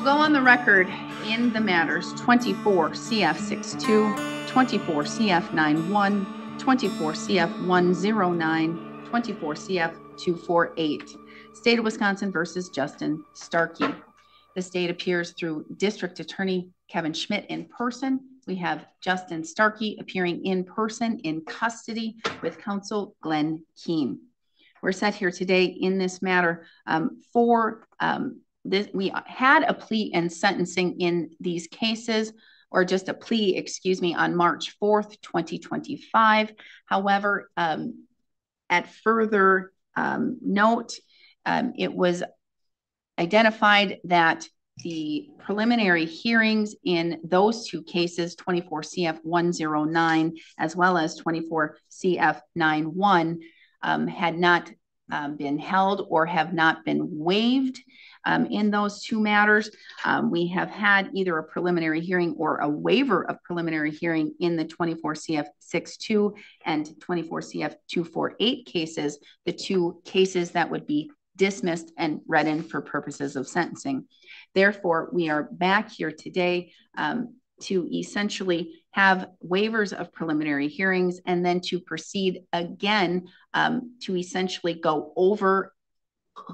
We'll go on the record in the matters 24 CF 62, 24 CF 91, 24 CF 109, 24 CF 248. State of Wisconsin versus Justin Starkey. The state appears through District Attorney Kevin Schmidt in person. We have Justin Starkey appearing in person in custody with counsel Glenn Keene. We're set here today in this matter we had a plea and sentencing in these cases, or just a plea, excuse me, on March 4th, 2025. However, at further note, it was identified that the preliminary hearings in those two cases, 24 CF 109 as well as 24 CF 91, had not been held or have not been waived. In those two matters, we have had either a preliminary hearing or a waiver of preliminary hearing in the 24 CF 62 and 24 CF 248 cases, the two cases that would be dismissed and read in for purposes of sentencing. Therefore, we are back here today to essentially have waivers of preliminary hearings and then to proceed again to essentially go over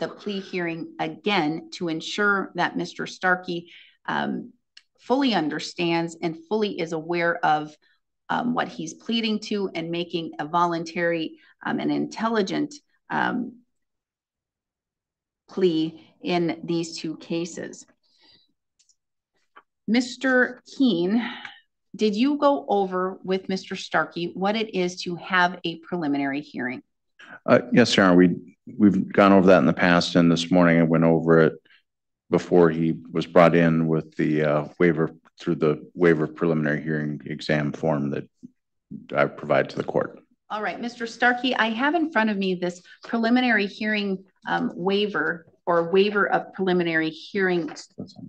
the plea hearing again to ensure that Mr. Starkey fully understands and fully is aware of what he's pleading to and making a voluntary and intelligent plea in these two cases. Mr. Keene, did you go over with Mr. Starkey what it is to have a preliminary hearing? Yes, Your Honor. We've gone over that in the past, and this morning I went over it before he was brought in with the waiver through the waiver preliminary hearing exam form that I provide to the court. All right, Mr. Starkey, I have in front of me this preliminary hearing waiver or waiver of preliminary hearing.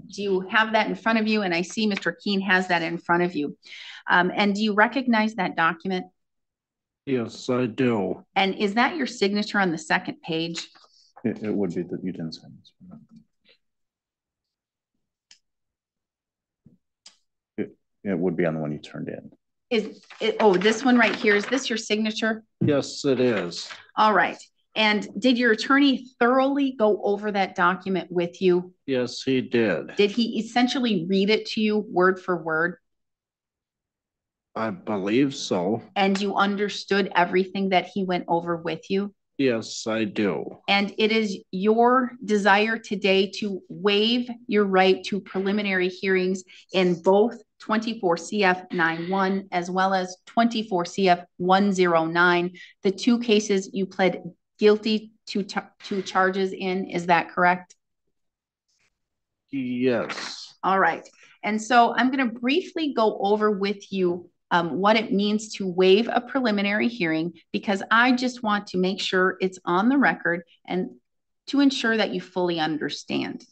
Do you have that in front of you? And I see Mr. Keene has that in front of you. And do you recognize that document? Yes, I do. And is that your signature on the second page? It would be that you didn't sign this one. It would be on the one you turned in. Is it? Oh, this one right here. Is this your signature? Yes, it is. All right. And did your attorney thoroughly go over that document with you? Yes, he did. Did he essentially read it to you word for word? I believe so. And you understood everything that he went over with you? Yes, I do. And it is your desire today to waive your right to preliminary hearings in both 24 CF 91 as well as 24 CF 109, the two cases you pled guilty to charges in, is that correct? Yes. All right. And so I'm going to briefly go over with you what it means to waive a preliminary hearing, because I just want to make sure it's on the record and to ensure that you fully understand.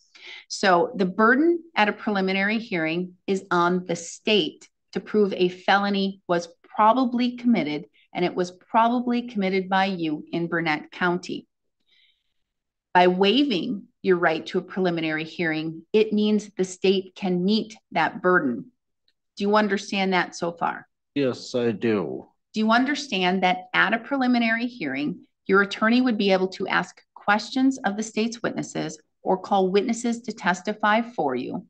So the burden at a preliminary hearing is on the state to prove a felony was probably committed, and it was probably committed by you in Burnett County. By waiving your right to a preliminary hearing, it means the state can meet that burden. Do you understand that so far? Yes, I do. Do you understand that at a preliminary hearing, your attorney would be able to ask questions of the state's witnesses or call witnesses to testify for you?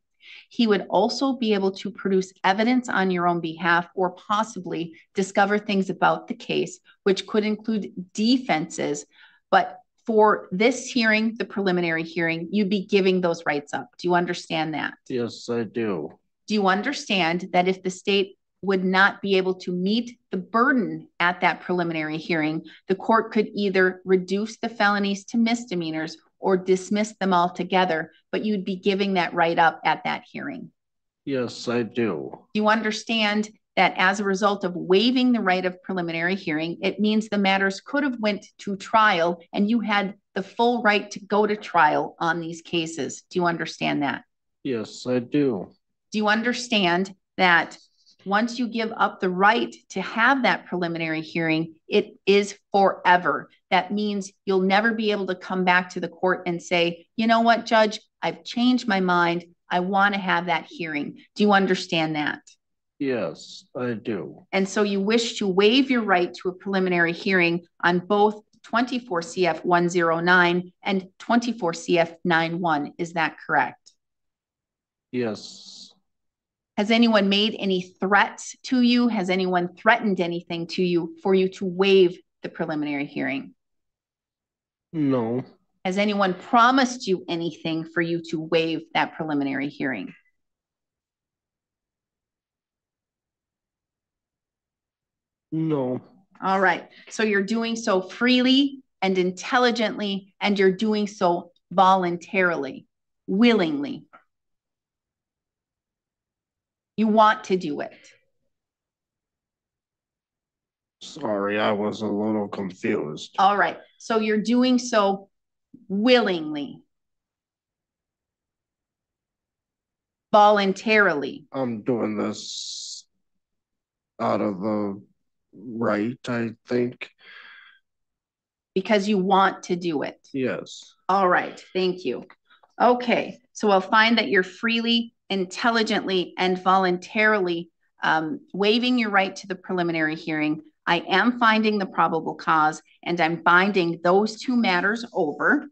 He would also be able to produce evidence on your own behalf or possibly discover things about the case, which could include defenses. But for this hearing, the preliminary hearing, you'd be giving those rights up. Do you understand that? Yes, I do. Do you understand that if the state would not be able to meet the burden at that preliminary hearing, the court could either reduce the felonies to misdemeanors or dismiss them altogether, but you'd be giving that right up at that hearing? Yes, I do. Do you understand that as a result of waiving the right of preliminary hearing, it means the matters could have went to trial and you had the full right to go to trial on these cases? Do you understand that? Yes, I do. Do you understand that once you give up the right to have that preliminary hearing, it is forever? That means you'll never be able to come back to the court and say, you know what, Judge, I've changed my mind. I want to have that hearing. Do you understand that? Yes, I do. And so you wish to waive your right to a preliminary hearing on both 24 CF 109 and 24 CF 91. Is that correct? Yes. Has anyone made any threats to you? Has anyone threatened anything to you for you to waive the preliminary hearing? No. Has anyone promised you anything for you to waive that preliminary hearing? No. All right. So you're doing so freely and intelligently, and you're doing so voluntarily, willingly. You want to do it. Sorry, I was a little confused. All right. So you're doing so willingly, voluntarily. I'm doing this out of the right, I think. Because you want to do it. Yes. All right. Thank you. Okay. So I'll find that you're freely, intelligently, and voluntarily waiving your right to the preliminary hearing. I am finding the probable cause, and I'm binding those two matters over.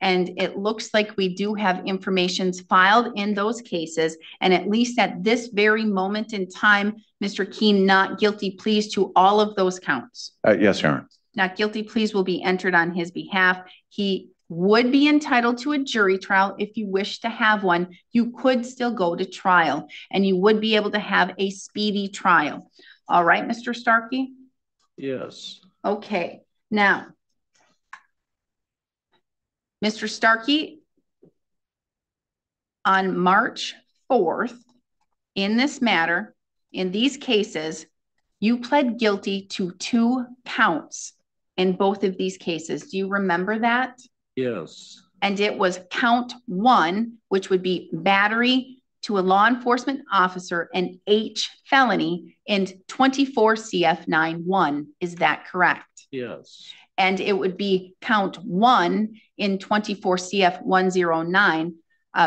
And it looks like we do have information filed in those cases. And at least at this very moment in time, Mr. Keene, not guilty pleas to all of those counts. Yes, Your Honor. Not guilty pleas will be entered on his behalf. He would be entitled to a jury trial if you wish to have one. You could still go to trial, and you would be able to have a speedy trial. All right, Mr. Starkey? Yes. Okay. Now, Mr. Starkey, on March 4th, in this matter, in these cases, you pled guilty to 2 counts in both of these cases. Do you remember that? Yes. And it was count 1, which would be battery to a law enforcement officer, an H felony, and 24 CF 91. Is that correct? Yes. And it would be count 1 in 24 CF 109,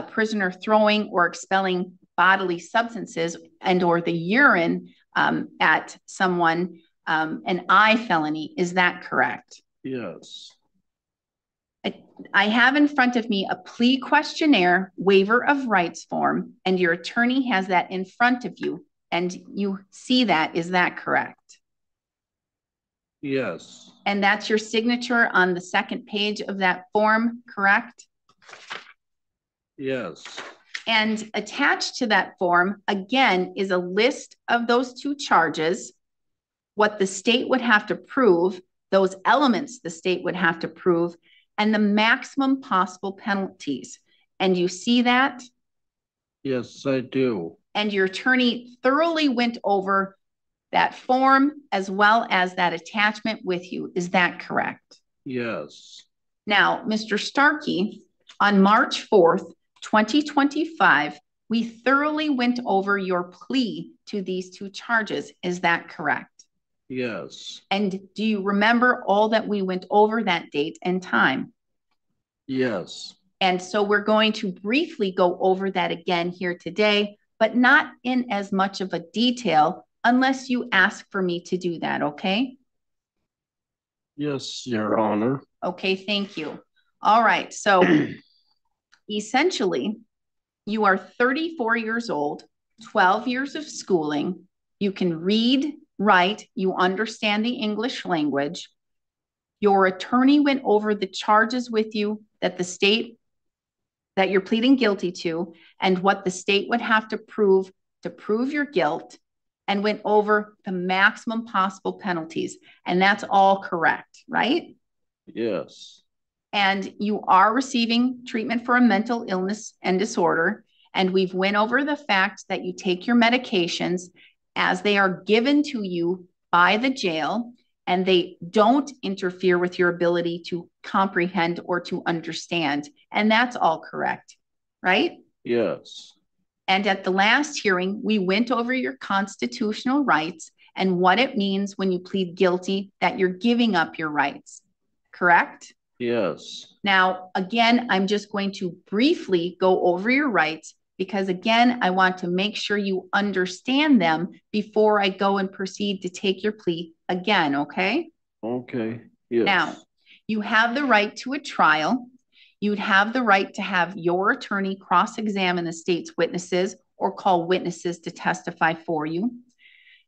prisoner throwing or expelling bodily substances and or the urine at someone, an I felony. Is that correct? Yes. I have in front of me a plea questionnaire waiver of rights form, and your attorney has that in front of you, and you see that. Is that correct? Yes. And that's your signature on the second page of that form, correct? Yes. And attached to that form, again, is a list of those 2 charges, what the state would have to prove, those elements the state would have to prove, and the maximum possible penalties. And you see that? Yes, I do. And your attorney thoroughly went over that form as well as that attachment with you. Is that correct? Yes. Now, Mr. Starkey, on March 4th, 2025, we thoroughly went over your plea to these 2 charges. Is that correct? Yes. And do you remember all that we went over that date and time? Yes. And so we're going to briefly go over that again here today, but not in as much of a detail unless you ask for me to do that, okay? Yes, Your Honor. Okay, thank you. All right, so essentially, you are 34 years old, 12 years of schooling. You can read, write, you understand the English language. Your attorney went over the charges with you that the state, that you're pleading guilty to, and what the state would have to prove your guilt, and went over the maximum possible penalties. And that's all correct, right? Yes. And you are receiving treatment for a mental illness and disorder. And we've went over the fact that you take your medications as they are given to you by the jail, and they don't interfere with your ability to comprehend or to understand. And that's all correct, right? Yes. And at the last hearing, we went over your constitutional rights and what it means when you plead guilty that you're giving up your rights, correct? Yes. Now, again, I'm just going to briefly go over your rights because again, I want to make sure you understand them before I go and proceed to take your plea again, okay? Okay, yes. Now, you have the right to a trial. You'd have the right to have your attorney cross-examine the state's witnesses or call witnesses to testify for you.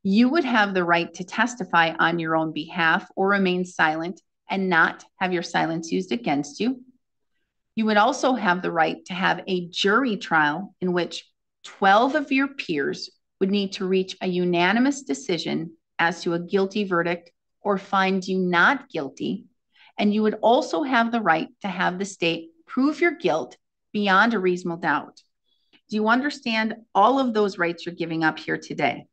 You would have the right to testify on your own behalf or remain silent and not have your silence used against you. You would also have the right to have a jury trial in which 12 of your peers would need to reach a unanimous decision as to a guilty verdict or find you not guilty. And you would also have the right to have the state prove your guilt beyond a reasonable doubt. Do you understand all of those rights you're giving up here today?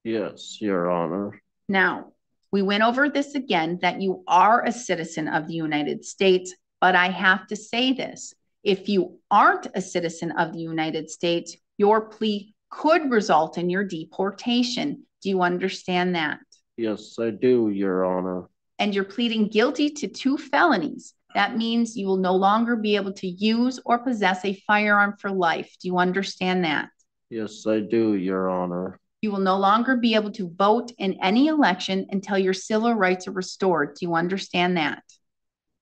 Yes, Your Honor. Now, we went over this again, that you are a citizen of the United States, but I have to say this. If you aren't a citizen of the United States, your plea could result in your deportation. Do you understand that? Yes, I do, Your Honor. And you're pleading guilty to 2 felonies. That means you will no longer be able to use or possess a firearm for life. Do you understand that? Yes, I do, Your Honor. You will no longer be able to vote in any election until your civil rights are restored. Do you understand that?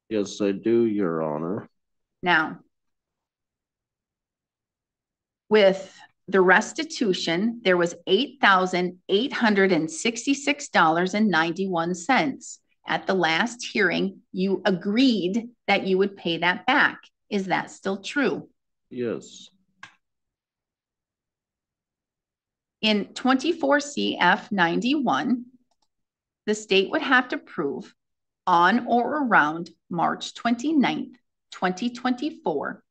Yes, I do, Your Honor. Now, with the restitution, there was $8,866.91. At the last hearing, you agreed that you would pay that back. Is that still true? Yes. In 24 CF 91, the state would have to prove on or around March 29th, 2024,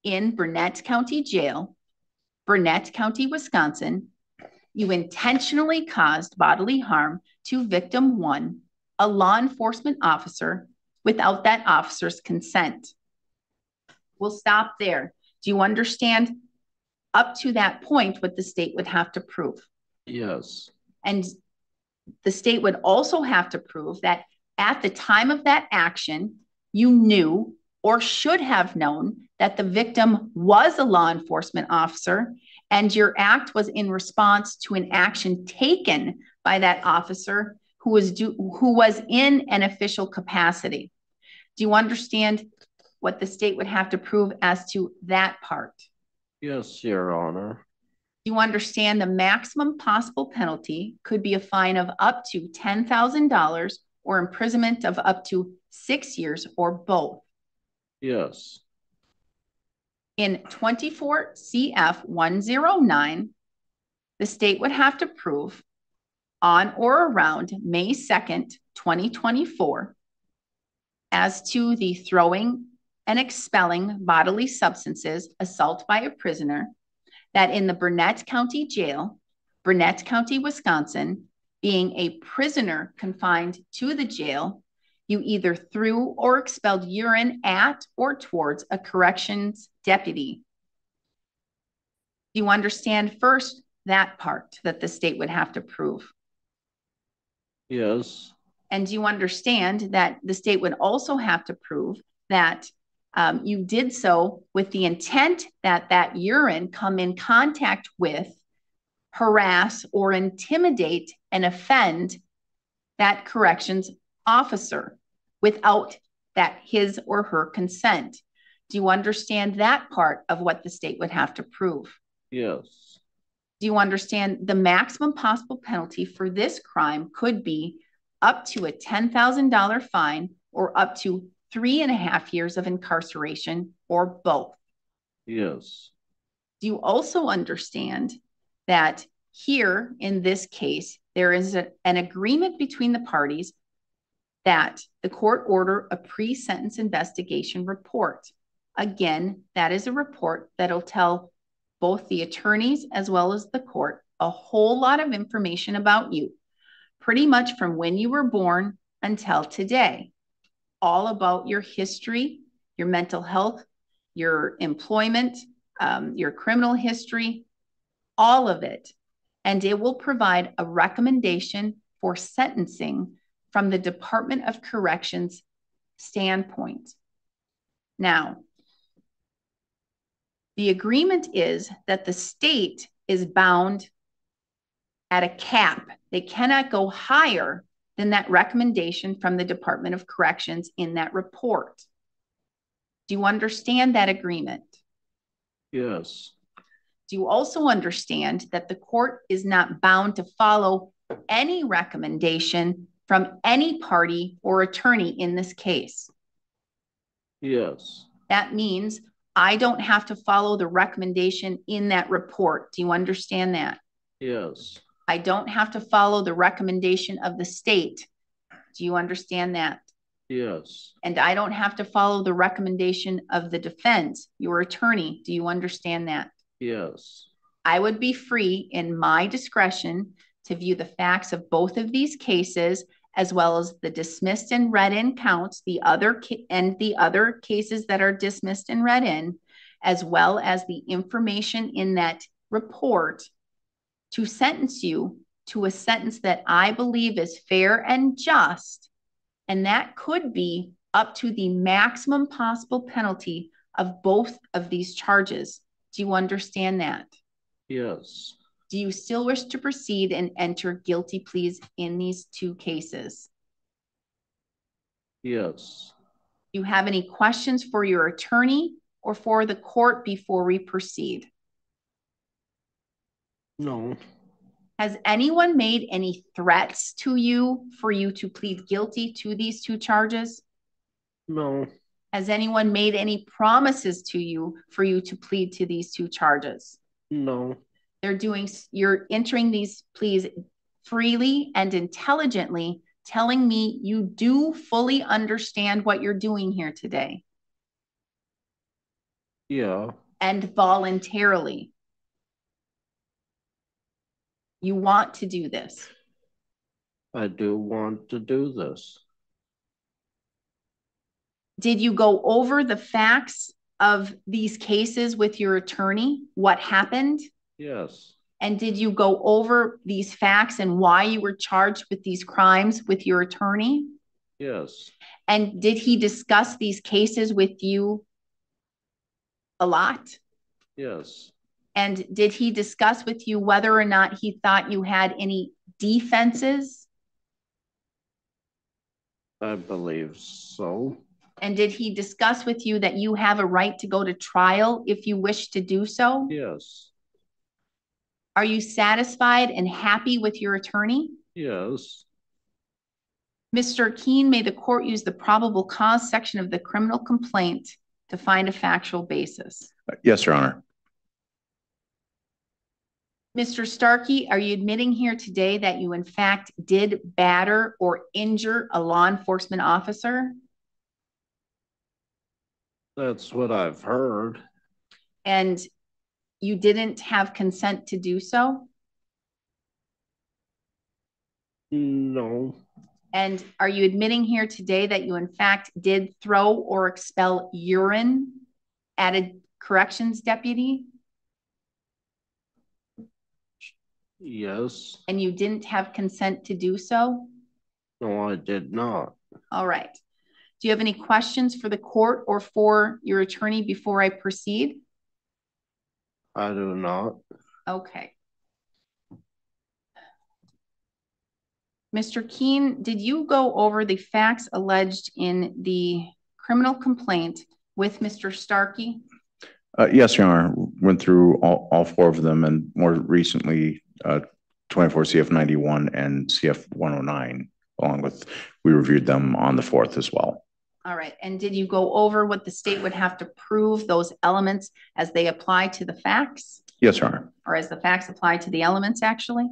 in Burnett County Jail, Burnett County, Wisconsin, you intentionally caused bodily harm to victim 1, a law enforcement officer, without that officer's consent. We'll stop there. Do you understand up to that point what the state would have to prove? Yes. And the state would also have to prove that at the time of that action, you knew or should have known that the victim was a law enforcement officer and your act was in response to an action taken by that officer who was in an official capacity. Do you understand what the state would have to prove as to that part? Yes, Your Honor. You understand the maximum possible penalty could be a fine of up to $10,000 or imprisonment of up to 6 years or both. Yes. In 24 CF 109, the state would have to prove on or around May 2nd, 2024, as to the throwing and expelling bodily substances, assault by a prisoner, that in the Burnett County Jail, Burnett County, Wisconsin, being a prisoner confined to the jail, you either threw or expelled urine at or towards a corrections deputy. Do you understand first that part that the state would have to prove? Yes. And do you understand that the state would also have to prove that you did so with the intent that that urine come in contact with, harass, or intimidate and offend that corrections officer without that his or her consent? Do you understand that part of what the state would have to prove? Yes. Do you understand the maximum possible penalty for this crime could be up to a $10,000 fine or up to 3.5 years of incarceration or both? Yes. Do you also understand that here in this case, there is an agreement between the parties that the court order a pre-sentence investigation report? Again, that is a report that'll tell both the attorneys as well as the court a whole lot of information about you, pretty much from when you were born until today, all about your history, your mental health, your employment, your criminal history, all of it. And it will provide a recommendation for sentencing from the Department of Corrections standpoint. Now, The agreement is that the state is bound at a cap. They cannot go higher than that recommendation from the Department of Corrections in that report. Do you understand that agreement? Yes. Do you also understand that the court is not bound to follow any recommendation from any party or attorney in this case? Yes. That means I don't have to follow the recommendation in that report. Do you understand that? Yes. I don't have to follow the recommendation of the state. Do you understand that? Yes. And I don't have to follow the recommendation of the defense, your attorney. Do you understand that? Yes. I would be free in my discretion to view the facts of both of these cases, as well as the dismissed and read in counts, the other cases that are dismissed and read in, as well as the information in that report, to sentence you to a sentence that I believe is fair and just. And that could be up to the maximum possible penalty of both of these charges. Do you understand that? Yes. Do you still wish to proceed and enter guilty pleas in these two cases? Yes. Do you have any questions for your attorney or for the court before we proceed? No. Has anyone made any threats to you for you to plead guilty to these two charges? No. Has anyone made any promises to you for you to plead to these two charges? No. You're entering these pleas freely and intelligently, telling me you do fully understand what you're doing here today. Yeah. And voluntarily. You want to do this. I do want to do this. Did you go over the facts of these cases with your attorney? What happened? Yes. And did you go over these facts and why you were charged with these crimes with your attorney? Yes. And did he discuss these cases with you a lot? Yes. And did he discuss with you whether or not he thought you had any defenses? I believe so. And did he discuss with you that you have a right to go to trial if you wish to do so? Yes. Are you satisfied and happy with your attorney? Yes. Mr. Keene, may the court use the probable cause section of the criminal complaint to find a factual basis? Yes, Your Honor. Mr. Starkey, are you admitting here today that you in fact did batter or injure a law enforcement officer? That's what I've heard. And you didn't have consent to do so? No. And are you admitting here today that you in fact did throw or expel urine at a corrections deputy? Yes. And you didn't have consent to do so? No, I did not. All right. Do you have any questions for the court or for your attorney before I proceed? I do not. Okay. Mr. Keene, did you go over the facts alleged in the criminal complaint with Mr. Starkey? Yes, Your Honor. Went through all four of them, and more recently, 24 CF 91 and CF 109, along with, we reviewed them on the 4th as well. All right. And did you go over what the state would have to prove, those elements as they apply to the facts? Yes, Your Honor. Or as the facts apply to the elements, actually?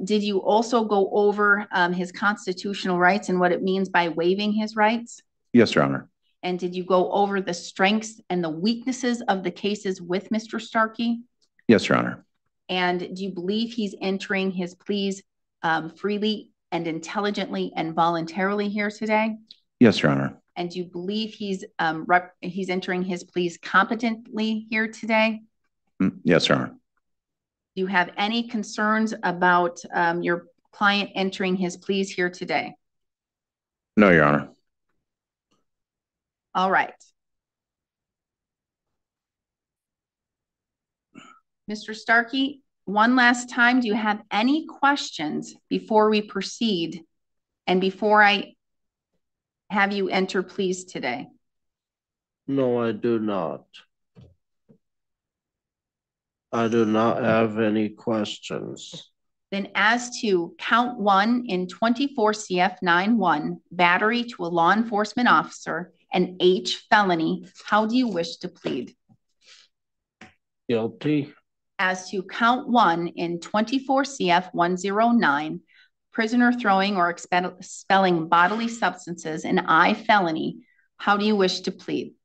Did you also go over his constitutional rights and what it means by waiving his rights? Yes, Your Honor. And did you go over the strengths and the weaknesses of the cases with Mr. Starkey? Yes, Your Honor. And do you believe he's entering his pleas freely and intelligently and voluntarily here today? Yes, Your Honor. And do you believe he's entering his pleas competently here today? Yes, Your Honor. Do you have any concerns about your client entering his pleas here today? No, Your Honor. All right. Mr. Starkey, one last time, do you have any questions before we proceed and before I have you enter pleas today? No, I do not. I do not have any questions. Then as to count 1 in 24 CF 9-1, battery to a law enforcement officer, and H felony, how do you wish to plead? Guilty. As to count 1 in 24 CF 109, prisoner throwing or expelling bodily substances, and I felony, how do you wish to plead?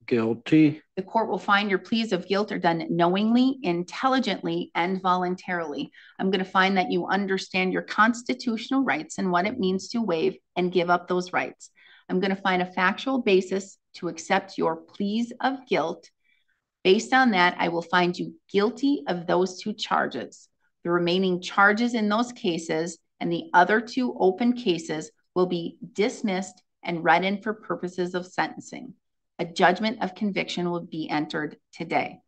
Guilty. The court will find your pleas of guilt are done knowingly, intelligently, and voluntarily. I'm going to find that you understand your constitutional rights and what it means to waive and give up those rights. I'm going to find a factual basis to accept your pleas of guilt. Based on that, I will find you guilty of those 2 charges. The remaining charges in those cases and the other 2 open cases will be dismissed and read in for purposes of sentencing. A judgment of conviction will be entered today.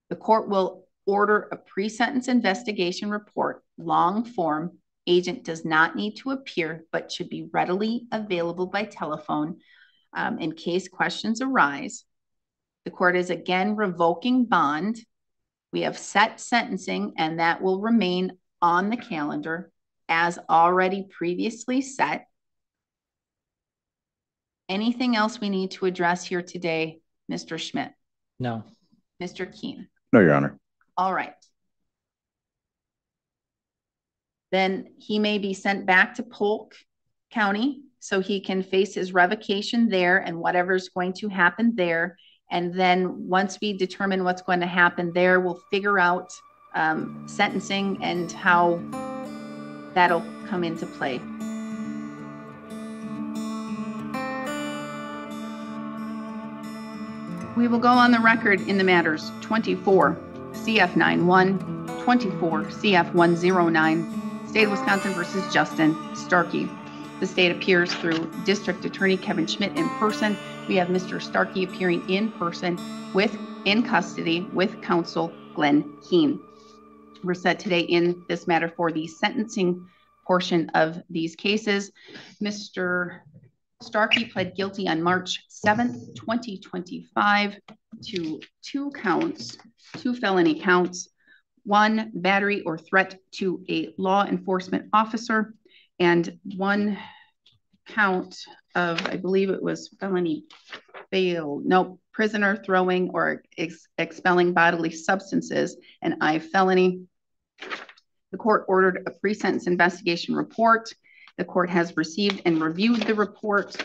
The court will order a pre-sentence investigation report, long form. Agent does not need to appear, but should be readily available by telephone in case questions arise. The court is again revoking bond. We have set sentencing, and that will remain on the calendar as already previously set. Anything else we need to address here today, Mr. Schmidt? No. Mr. Keene? No, Your Honor. All right. Then he may be sent back to Polk County so he can face his revocation there and whatever's going to happen there. And then once we determine what's going to happen there, we'll figure out sentencing and how that'll come into play. We will go on the record in the matters 24 CF 91, 24 CF 109, State of Wisconsin versus Justin Starkey. The state appears through District Attorney Kevin Schmidt in person. We have Mr. Starkey appearing in person in custody with counsel Glenn Keene. We're set today in this matter for the sentencing portion of these cases. Mr. Starkey pled guilty on March 7th, 2025 to 2 counts, 2 felony counts, 1 battery or threat to a law enforcement officer, and 1 count of, I believe it was felony bail, no, prisoner throwing or expelling bodily substances, and I felony. The court ordered a pre-sentence investigation report. The court has received and reviewed the report.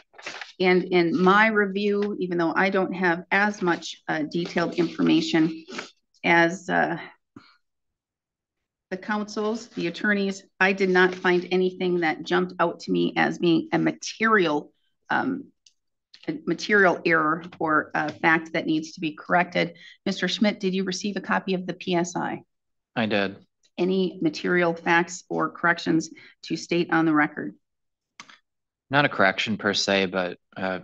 And in my review, even though I don't have as much detailed information as the counsels, the attorneys, I did not find anything that jumped out to me as being a material error or a fact that needs to be corrected. Mr. Schmidt, did you receive a copy of the PSI? I did. Any material facts or corrections to state on the record? Not a correction per se, but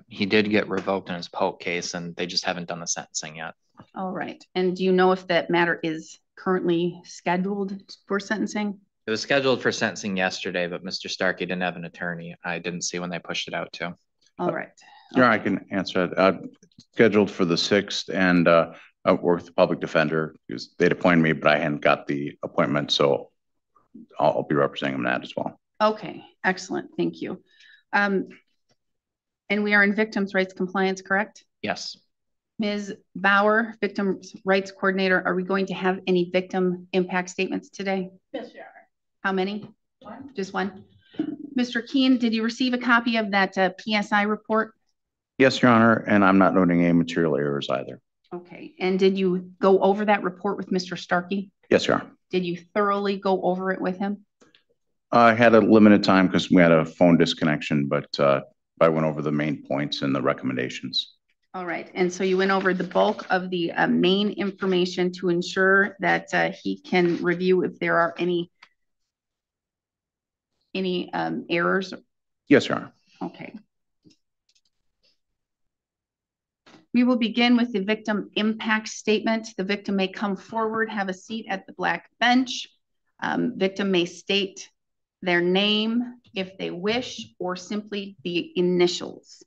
he did get revoked in his Polk case, and they just haven't done the sentencing yet. All right. And do you know if that matter is currently scheduled for sentencing? It was scheduled for sentencing yesterday, but Mr. Starkey didn't have an attorney. I didn't see when they pushed it out to. All right. Yeah, I can answer it. Scheduled for the 6th, and I work with the public defender because they'd appointed me, but I hadn't got the appointment, so I'll be representing them that as well. Okay, excellent. Thank you. And we are in victims' rights compliance, correct? Yes. Ms. Bauer, victims' rights coordinator, are we going to have any victim impact statements today? Yes, you are. How many? 1. Just 1. Mr. Keene, did you receive a copy of that PSI report? Yes, Your Honor, and I'm not noting any material errors either. Okay, and did you go over that report with Mr. Starkey? Yes, Your Honor. Did you thoroughly go over it with him? I had a limited time because we had a phone disconnection, but I went over the main points and the recommendations. All right, and so you went over the bulk of the main information to ensure that he can review if there are any errors? Yes, Your Honor. Okay. We will begin with the victim impact statement. The victim may come forward, have a seat at the black bench. Victim may state their name if they wish, or simply the initials.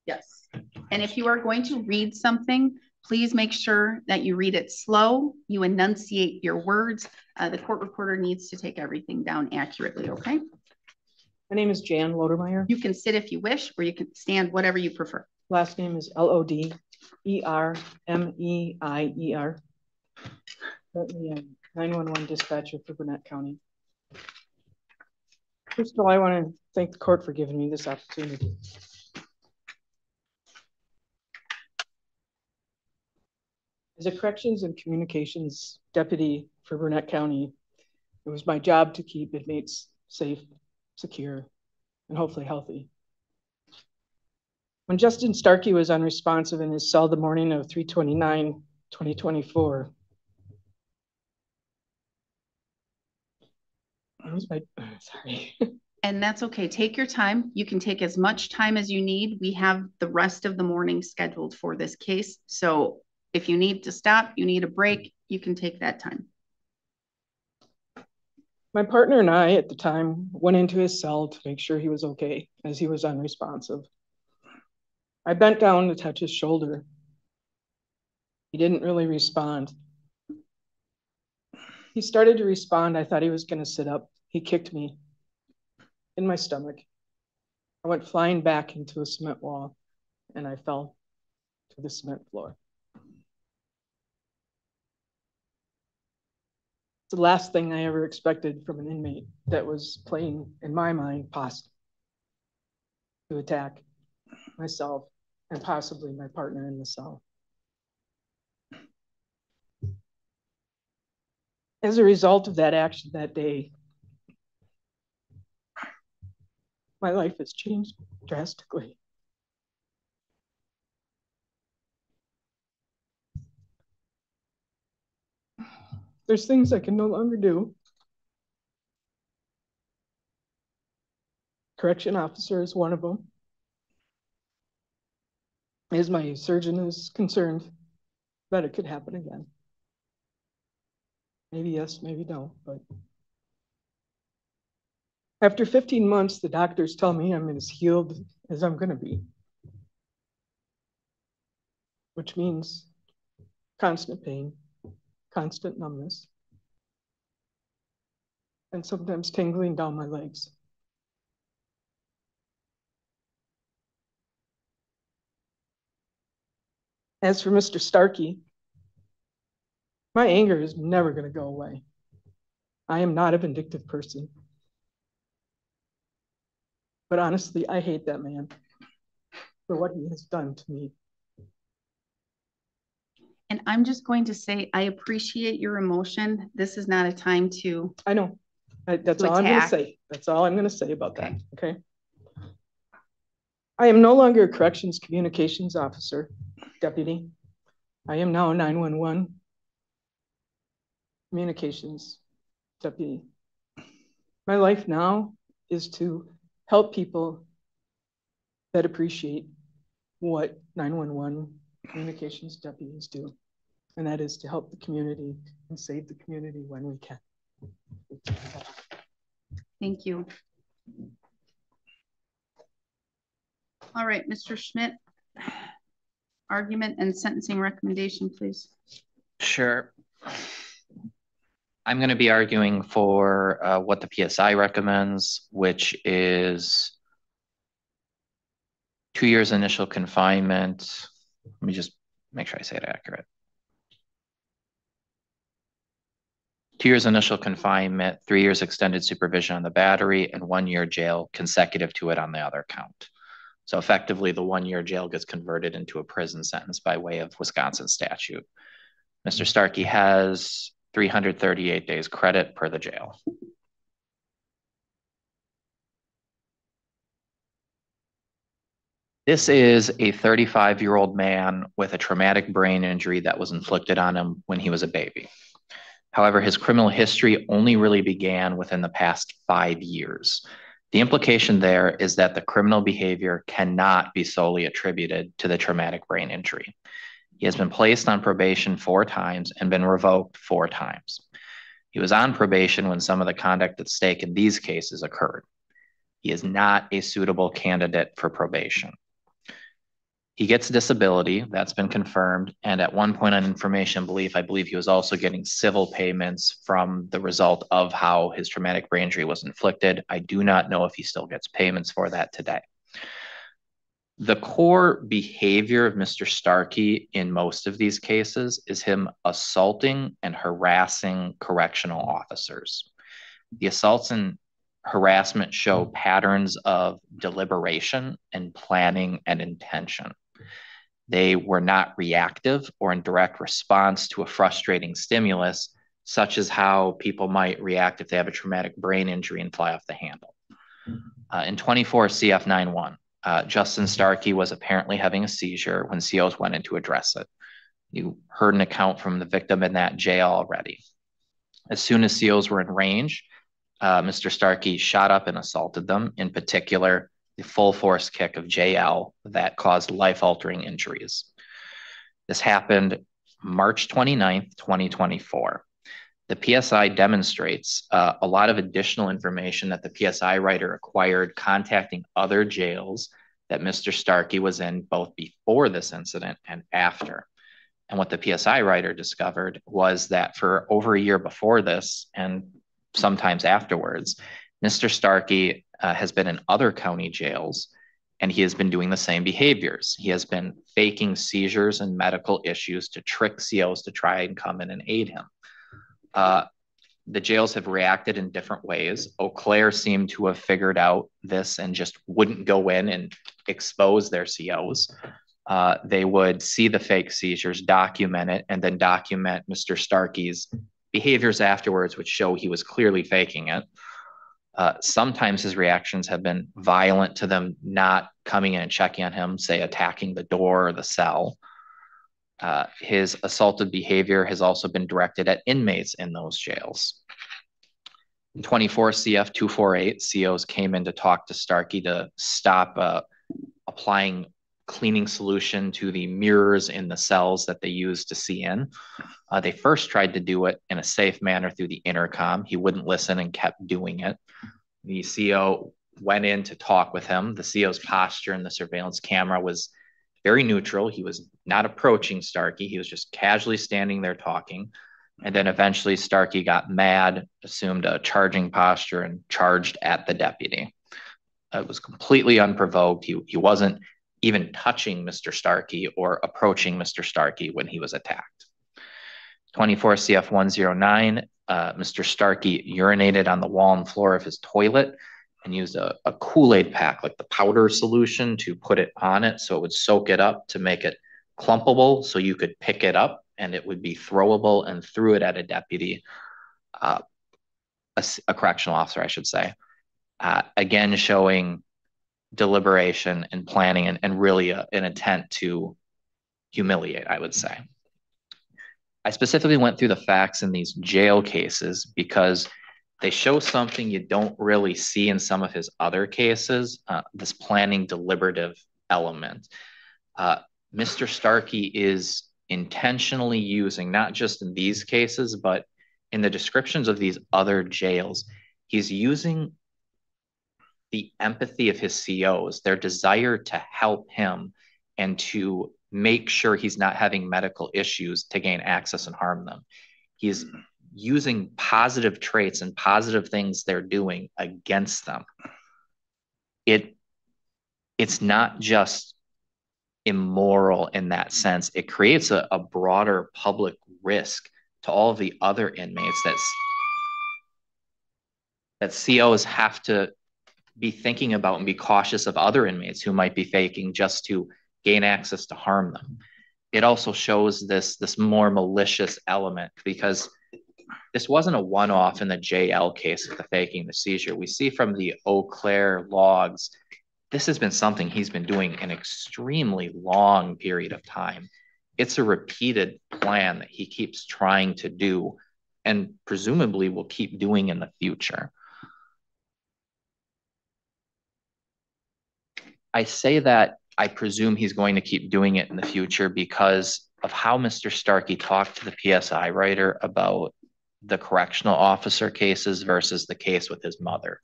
Yes. And if you are going to read something, please make sure that you read it slow, you enunciate your words. The court reporter needs to take everything down accurately, okay? My name is Jan Lodermeyer. You can sit if you wish, or you can stand, whatever you prefer. Last name is Lodermeier. Currently, I'm 911 dispatcher for Burnett County. First of all, I want to thank the court for giving me this opportunity. As a corrections and communications deputy for Burnett County, it was my job to keep inmates safe, secure, and hopefully healthy. When Justin Starkey was unresponsive in his cell the morning of 3/29/2024, sorry. And that's okay. Take your time. You can take as much time as you need. We have the rest of the morning scheduled for this case. So if you need to stop, you need a break, you can take that time. My partner and I at the time went into his cell to make sure he was okay, as he was unresponsive. I bent down to touch his shoulder. He didn't really respond. He started to respond. I thought he was going to sit up. He kicked me in my stomach. I went flying back into a cement wall, and I fell to the cement floor. It's the last thing I ever expected from an inmate that was playing, in my mind, possible to attack myself and possibly my partner in the cell. As a result of that action that day, my life has changed drastically. There's things I can no longer do. Correction officer is one of them. As my surgeon is concerned that it could happen again. Maybe yes, maybe no, but after 15 months, the doctors tell me I'm as healed as I'm gonna be, which means constant pain, constant numbness, and sometimes tingling down my legs. As for Mr. Starkey, my anger is never going to go away. I am not a vindictive person. But honestly, I hate that man for what he has done to me. And I'm just going to say, I appreciate your emotion. This is not a time to. I know. That's all I'm going to say. That's all I'm going to say about that. Okay. I am no longer a corrections communications officer, deputy. I am now a 911 communications deputy. My life now is to help people that appreciate what 911 communications deputies do. And that is to help the community and save the community when we can. Thank you. All right, Mr. Schmidt, argument and sentencing recommendation, please. Sure. I'm going to be arguing for what the PSI recommends, which is 2 years initial confinement. Let me just make sure I say it accurate. 2 years initial confinement, 3 years extended supervision on the battery, and 1 year jail consecutive to it on the other count. So effectively, the 1 year jail gets converted into a prison sentence by way of Wisconsin statute. Mr. Starkey has 338 days credit per the jail. This is a 35-year-old man with a traumatic brain injury that was inflicted on him when he was a baby. However, his criminal history only really began within the past 5 years. The implication there is that the criminal behavior cannot be solely attributed to the traumatic brain injury. He has been placed on probation 4 times and been revoked 4 times. He was on probation when some of the conduct at stake in these cases occurred. He is not a suitable candidate for probation. He gets disability, that's been confirmed, and at one point on information belief, I believe he was also getting civil payments from the result of how his traumatic brain injury was inflicted. I do not know if he still gets payments for that today. The core behavior of Mr. Starkey in most of these cases is him assaulting and harassing correctional officers. The assaults and harassment show patterns of deliberation and planning and intention. They were not reactive or in direct response to a frustrating stimulus, such as how people might react if they have a traumatic brain injury and fly off the handle. In 24 CF 91, Justin Starkey was apparently having a seizure when COs went in to address it. You heard an account from the victim in that jail already. As soon as COs were in range, Mr. Starkey shot up and assaulted them, in particular, the full force kick of JL that caused life-altering injuries. This happened March 29th, 2024. The PSI demonstrates a lot of additional information that the PSI writer acquired contacting other jails that Mr. Starkey was in both before this incident and after. And what the PSI writer discovered was that for over a year before this and sometimes afterwards, Mr. Starkey has been in other county jails, and he has been doing the same behaviors. He has been faking seizures and medical issues to trick COs to try and come in and aid him. The jails have reacted in different ways. Eau Claire seemed to have figured out this and just wouldn't go in and expose their COs. They would see the fake seizures, document it, and then document Mr. Starkey's behaviors afterwards, which show he was clearly faking it. Sometimes his reactions have been violent to them not coming in and checking on him, say attacking the door or the cell. His assaultive behavior has also been directed at inmates in those jails. In 24 CF 248, COs came in to talk to Starkey to stop applying cleaning solution to the mirrors in the cells that they use to see in. They first tried to do it in a safe manner through the intercom. He wouldn't listen and kept doing it. The CO went in to talk with him. The CO's posture in the surveillance camera was very neutral. He was not approaching Starkey. He was just casually standing there talking. And then eventually Starkey got mad, assumed a charging posture, and charged at the deputy. It was completely unprovoked. He wasn't even touching Mr. Starkey or approaching Mr. Starkey when he was attacked. 24 CF 109, Mr. Starkey urinated on the wall and floor of his toilet and used a Kool-Aid pack, like the powder solution, to put it on it so it would soak it up to make it clumpable so you could pick it up and it would be throwable, and threw it at a deputy, a correctional officer, I should say. Again, showing deliberation and planning and really an intent to humiliate, I would say. I specifically went through the facts in these jail cases because they show something you don't really see in some of his other cases, this planning deliberative element. Mr. Starkey is intentionally using, not just in these cases, but in the descriptions of these other jails, he's using the empathy of his COs, their desire to help him and to make sure he's not having medical issues to gain access and harm them. He's using positive traits and positive things they're doing against them. It's not just immoral in that sense. It creates a broader public risk to all of the other inmates that COs have to be thinking about and be cautious of other inmates who might be faking just to gain access to harm them. It also shows this more malicious element, because this wasn't a one-off in the JL case of the faking the seizure. We see from the Eau Claire logs, this has been something he's been doing an extremely long period of time. It's a repeated plan that he keeps trying to do and presumably will keep doing in the future. I say that I presume he's going to keep doing it in the future because of how Mr. Starkey talked to the PSI writer about the correctional officer cases versus the case with his mother.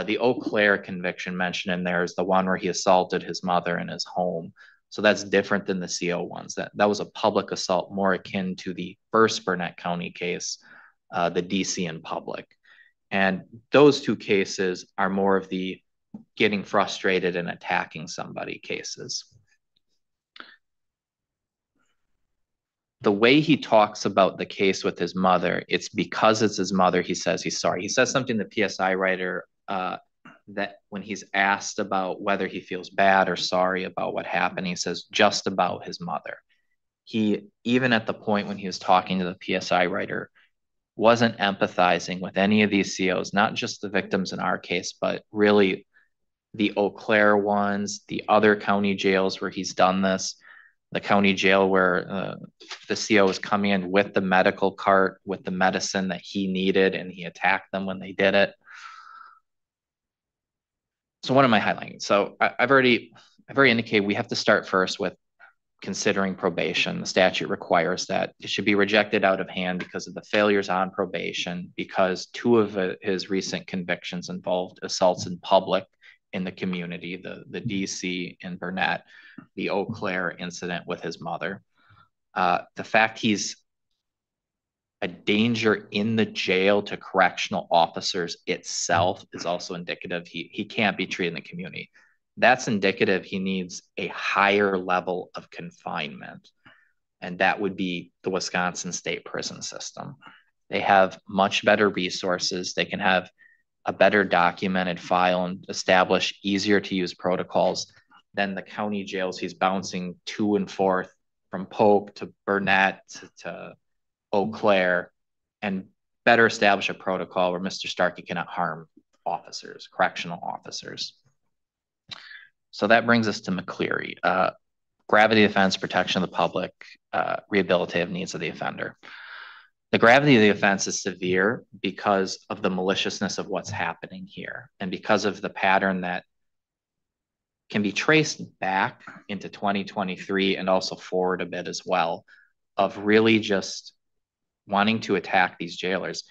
The Eau Claire conviction mentioned in there is the one where he assaulted his mother in his home. So that's different than the CO ones. That was a public assault more akin to the first Burnett County case, the DC in public. And those two cases are more of the getting frustrated and attacking somebody cases. The way he talks about the case with his mother, it's because it's his mother, he says he's sorry. He says something to the PSI writer that when he's asked about whether he feels bad or sorry about what happened, he says just about his mother. He, even at the point when he was talking to the PSI writer, wasn't empathizing with any of these COs, not just the victims in our case, but really the Eau Claire ones, the other county jails where he's done this, the county jail where the CO was coming in with the medical cart, with the medicine that he needed, and he attacked them when they did it. So what am I highlighting? So I've already indicated we have to start first with considering probation. The statute requires that it should be rejected out of hand because of the failures on probation, because two of his recent convictions involved assaults in public in the community, the DC in Burnett, the Eau Claire incident with his mother. The fact he's a danger in the jail to correctional officers itself is also indicative. He can't be treated in the community. That's indicative he needs a higher level of confinement. And that would be the Wisconsin state prison system. They have much better resources. They can have a better documented file and establish easier to use protocols than the county jails he's bouncing to and forth from Polk to Burnett to Eau Claire, and better establish a protocol where Mr. Starkey cannot harm officers, correctional officers. So that brings us to McCleary. Gravity offense, protection of the public, rehabilitative needs of the offender. The gravity of the offense is severe because of the maliciousness of what's happening here and because of the pattern that can be traced back into 2023 and also forward a bit as well of really just wanting to attack these jailers.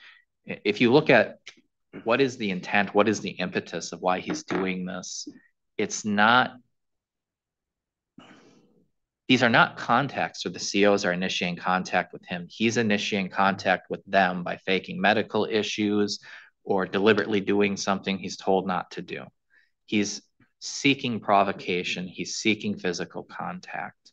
If you look at what is the intent, what is the impetus of why he's doing this, it's not, these are not contacts where the COs are initiating contact with him. He's initiating contact with them by faking medical issues or deliberately doing something he's told not to do. He's seeking provocation. He's seeking physical contact.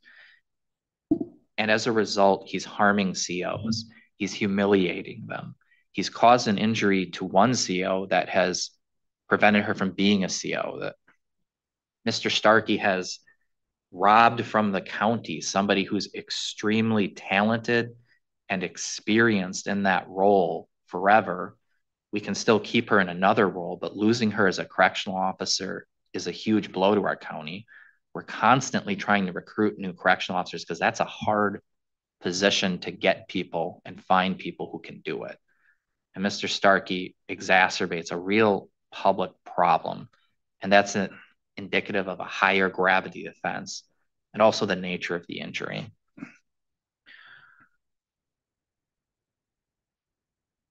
And as a result, he's harming COs. He's humiliating them. He's caused an injury to one CO that has prevented her from being a CO. That Mr. Starkey has robbed from the county somebody who's extremely talented and experienced in that role forever. We can still keep her in another role, but losing her as a correctional officer is a huge blow to our county. We're constantly trying to recruit new correctional officers because that's a hard position to get people and find people who can do it. And Mr. Starkey exacerbates a real public problem. And that's indicative of a higher gravity offense and also the nature of the injury.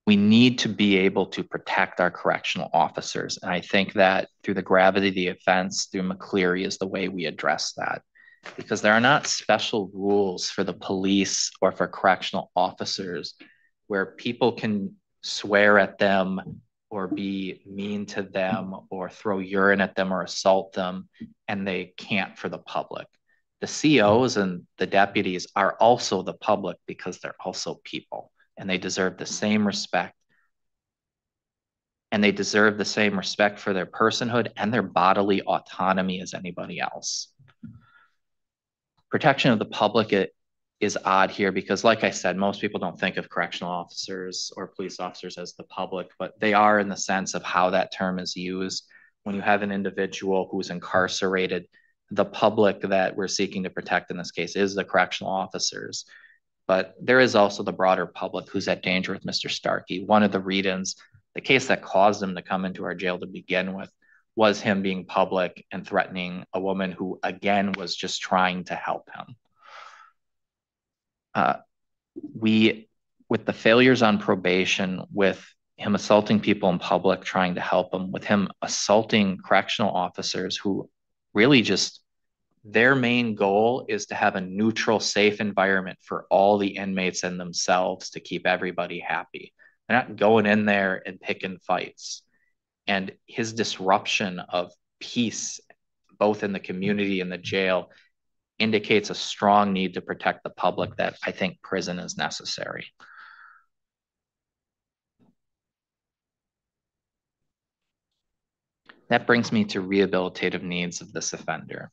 We need to be able to protect our correctional officers. And I think that through the gravity of the offense, through McCleary is the way we address that. Because there are not special rules for the police or for correctional officers where people can swear at them or be mean to them or throw urine at them or assault them, and they can't for the public. The COs and the deputies are also the public because they're also people, and they deserve the same respect. And they deserve the same respect for their personhood and their bodily autonomy as anybody else. Protection of the public is odd here because, like I said, most people don't think of correctional officers or police officers as the public, but they are in the sense of how that term is used. When you have an individual who's incarcerated, the public that we're seeking to protect in this case is the correctional officers. But there is also the broader public who's at danger with Mr. Starkey. One of the read-ins, the case that caused him to come into our jail to begin with, was him being public and threatening a woman who, again, was just trying to help him. With the failures on probation, with him assaulting people in public, trying to help them, with him assaulting correctional officers who really just, their main goal is to have a neutral, safe environment for all the inmates and themselves to keep everybody happy. They're not going in there and picking fights. And his disruption of peace, both in the community and the jail, indicates a strong need to protect the public that I think prison is necessary. That brings me to rehabilitative needs of this offender.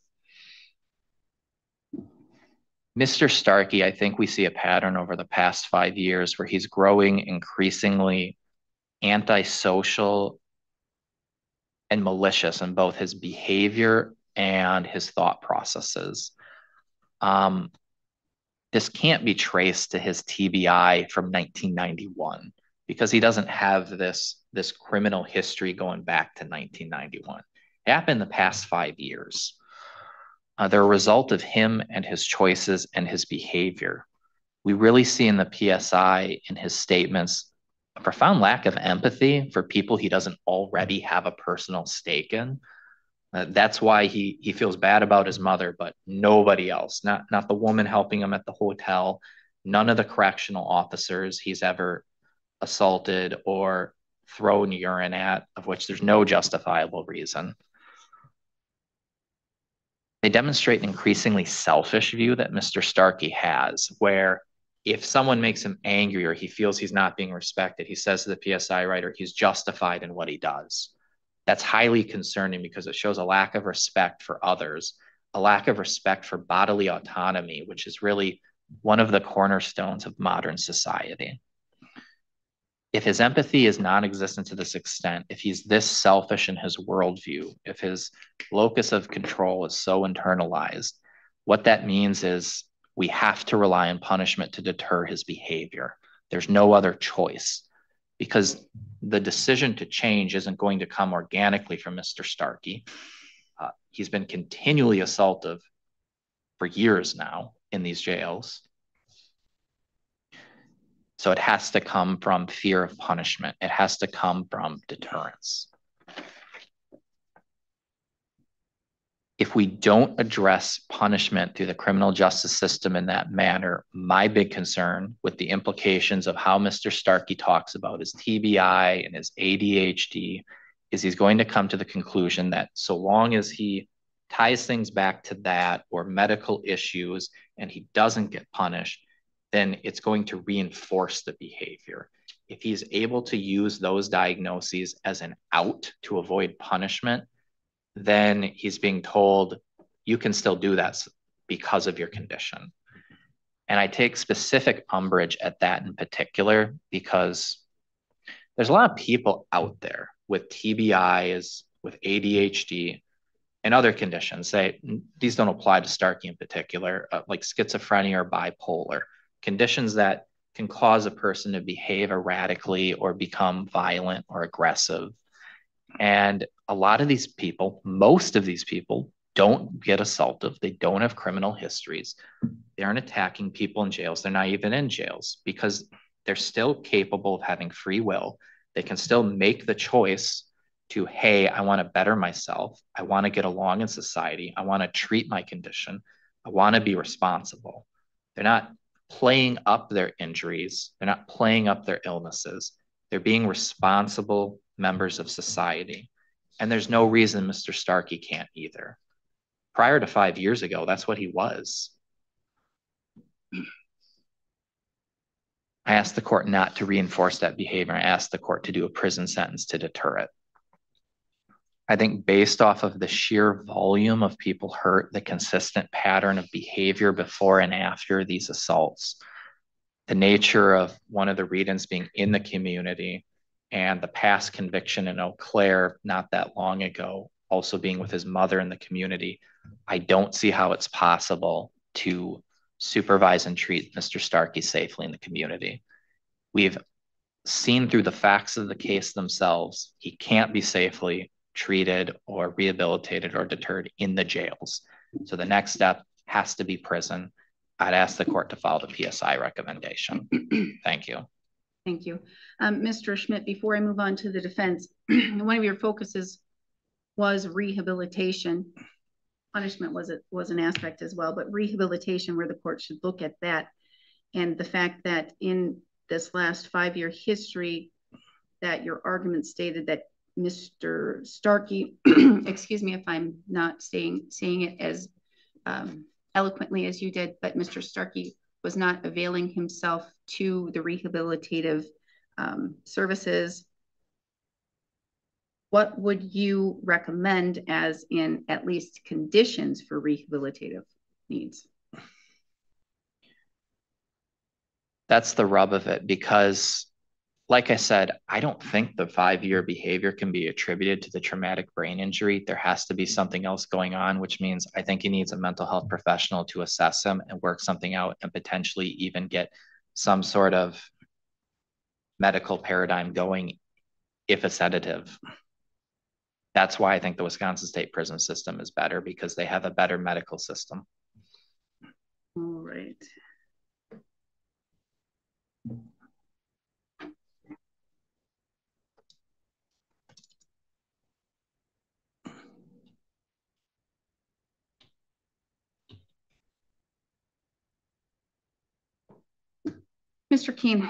Mr. Starkey, I think we see a pattern over the past 5 years where he's growing increasingly antisocial and malicious in both his behavior and his thought processes. This can't be traced to his TBI from 1991 because he doesn't have this criminal history going back to 1991. It happened in the past 5 years. They're a result of him and his choices and his behavior. We really see in the PSI, in his statements, a profound lack of empathy for people he doesn't already have a personal stake in. That's why he feels bad about his mother, but nobody else, not the woman helping him at the hotel, none of the correctional officers he's ever assaulted or thrown urine at, of which there's no justifiable reason. They demonstrate an increasingly selfish view that Mr. Starkey has, where if someone makes him angry or he feels he's not being respected, he says to the PSI writer, he's justified in what he does. That's highly concerning because it shows a lack of respect for others, a lack of respect for bodily autonomy, which is really one of the cornerstones of modern society. If his empathy is non-existent to this extent, if he's this selfish in his worldview, if his locus of control is so internalized, what that means is we have to rely on punishment to deter his behavior. There's no other choice because the decision to change isn't going to come organically from Mr. Starkey. He's been continually assaultive for years now in these jails. So it has to come from fear of punishment. It has to come from deterrence. If we don't address punishment through the criminal justice system in that manner, my big concern with the implications of how Mr. Starkey talks about his TBI and his ADHD is he's going to come to the conclusion that so long as he ties things back to that or medical issues and he doesn't get punished, then it's going to reinforce the behavior. If he's able to use those diagnoses as an out to avoid punishment, then he's being told, you can still do that because of your condition. And I take specific umbrage at that in particular because there's a lot of people out there with TBIs, with ADHD, and other conditions. These don't apply to Starkey in particular, like schizophrenia or bipolar, conditions that can cause a person to behave erratically or become violent or aggressive. And a lot of these people, most of these people, don't get assaultive. They don't have criminal histories. They aren't attacking people in jails. They're not even in jails because they're still capable of having free will. They can still make the choice to, hey, I want to better myself. I want to get along in society. I want to treat my condition. I want to be responsible. They're not playing up their injuries. They're not playing up their illnesses. They're being responsible members of society. And there's no reason Mr. Starkey can't either. Prior to 5 years ago, that's what he was. I asked the court not to reinforce that behavior. I asked the court to do a prison sentence to deter it. I think based off of the sheer volume of people hurt, the consistent pattern of behavior before and after these assaults, the nature of one of the read-ins being in the community, and the past conviction in Eau Claire not that long ago, also being with his mother in the community, I don't see how it's possible to supervise and treat Mr. Starkey safely in the community. We've seen through the facts of the case themselves, he can't be safely treated or rehabilitated or deterred in the jails. So the next step has to be prison. I'd ask the court to follow the PSI recommendation. Thank you. Thank you. Mr. Schmidt, before I move on to the defense, one of your focuses was rehabilitation. Punishment was an aspect as well, but rehabilitation, where the court should look at that. And the fact that in this last 5-year history, that your argument stated that Mr. Starkey, excuse me if I'm not saying it as eloquently as you did, but Mr. Starkey was not availing himself to the rehabilitative services. What would you recommend as in at least conditions for rehabilitative needs? That's the rub of it, because like I said, I don't think the 5-year behavior can be attributed to the traumatic brain injury. There has to be something else going on, which means I think he needs a mental health professional to assess him and work something out and potentially even get some sort of medical paradigm going, if a sedative. That's why I think the Wisconsin State prison system is better, because they have a better medical system. All right. Mr. Keene.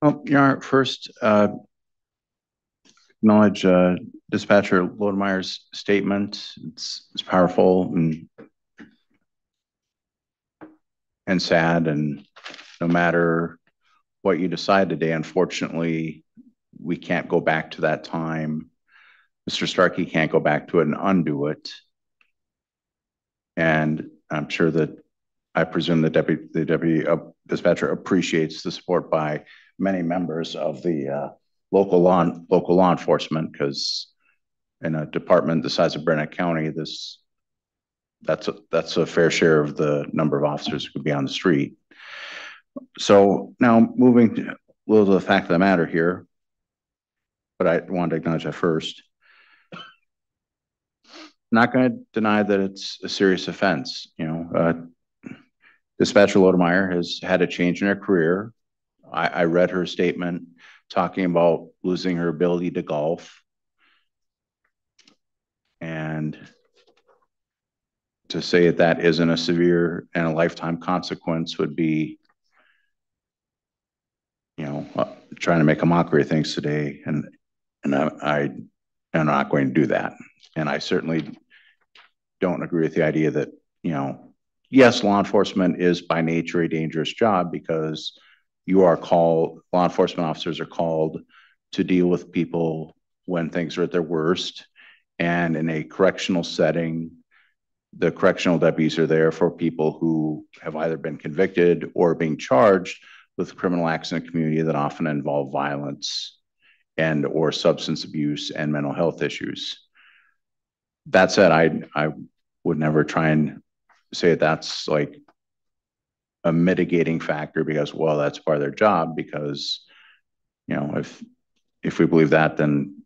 Well, Your Honor, first, acknowledge Dispatcher Lodemeyer's statement. It's powerful and sad, and no matter what you decide today, unfortunately, we can't go back to that time. Mr. Starkey can't go back to it and undo it. And I'm sure that I presume the deputy dispatcher appreciates the support by many members of the local law enforcement, because in a department the size of Burnett County, that's a fair share of the number of officers who could be on the street. So now moving to a little to the fact of the matter here, but I want to acknowledge that first. Not going to deny that it's a serious offense. Dispatcher Lodemeyer has had a change in her career. I read her statement talking about losing her ability to golf. And to say that isn't a severe and a lifetime consequence would be, trying to make a mockery of things today. And I'm not going to do that. And I certainly don't agree with the idea that, yes, law enforcement is by nature a dangerous job, because law enforcement officers are called to deal with people when things are at their worst. And in a correctional setting, the correctional deputies are there for people who have either been convicted or being charged with criminal acts in the community that often involve violence and or substance abuse and mental health issues. That said, I would never try and say that's like a mitigating factor, because, well, that's part of their job, because, if we believe that, then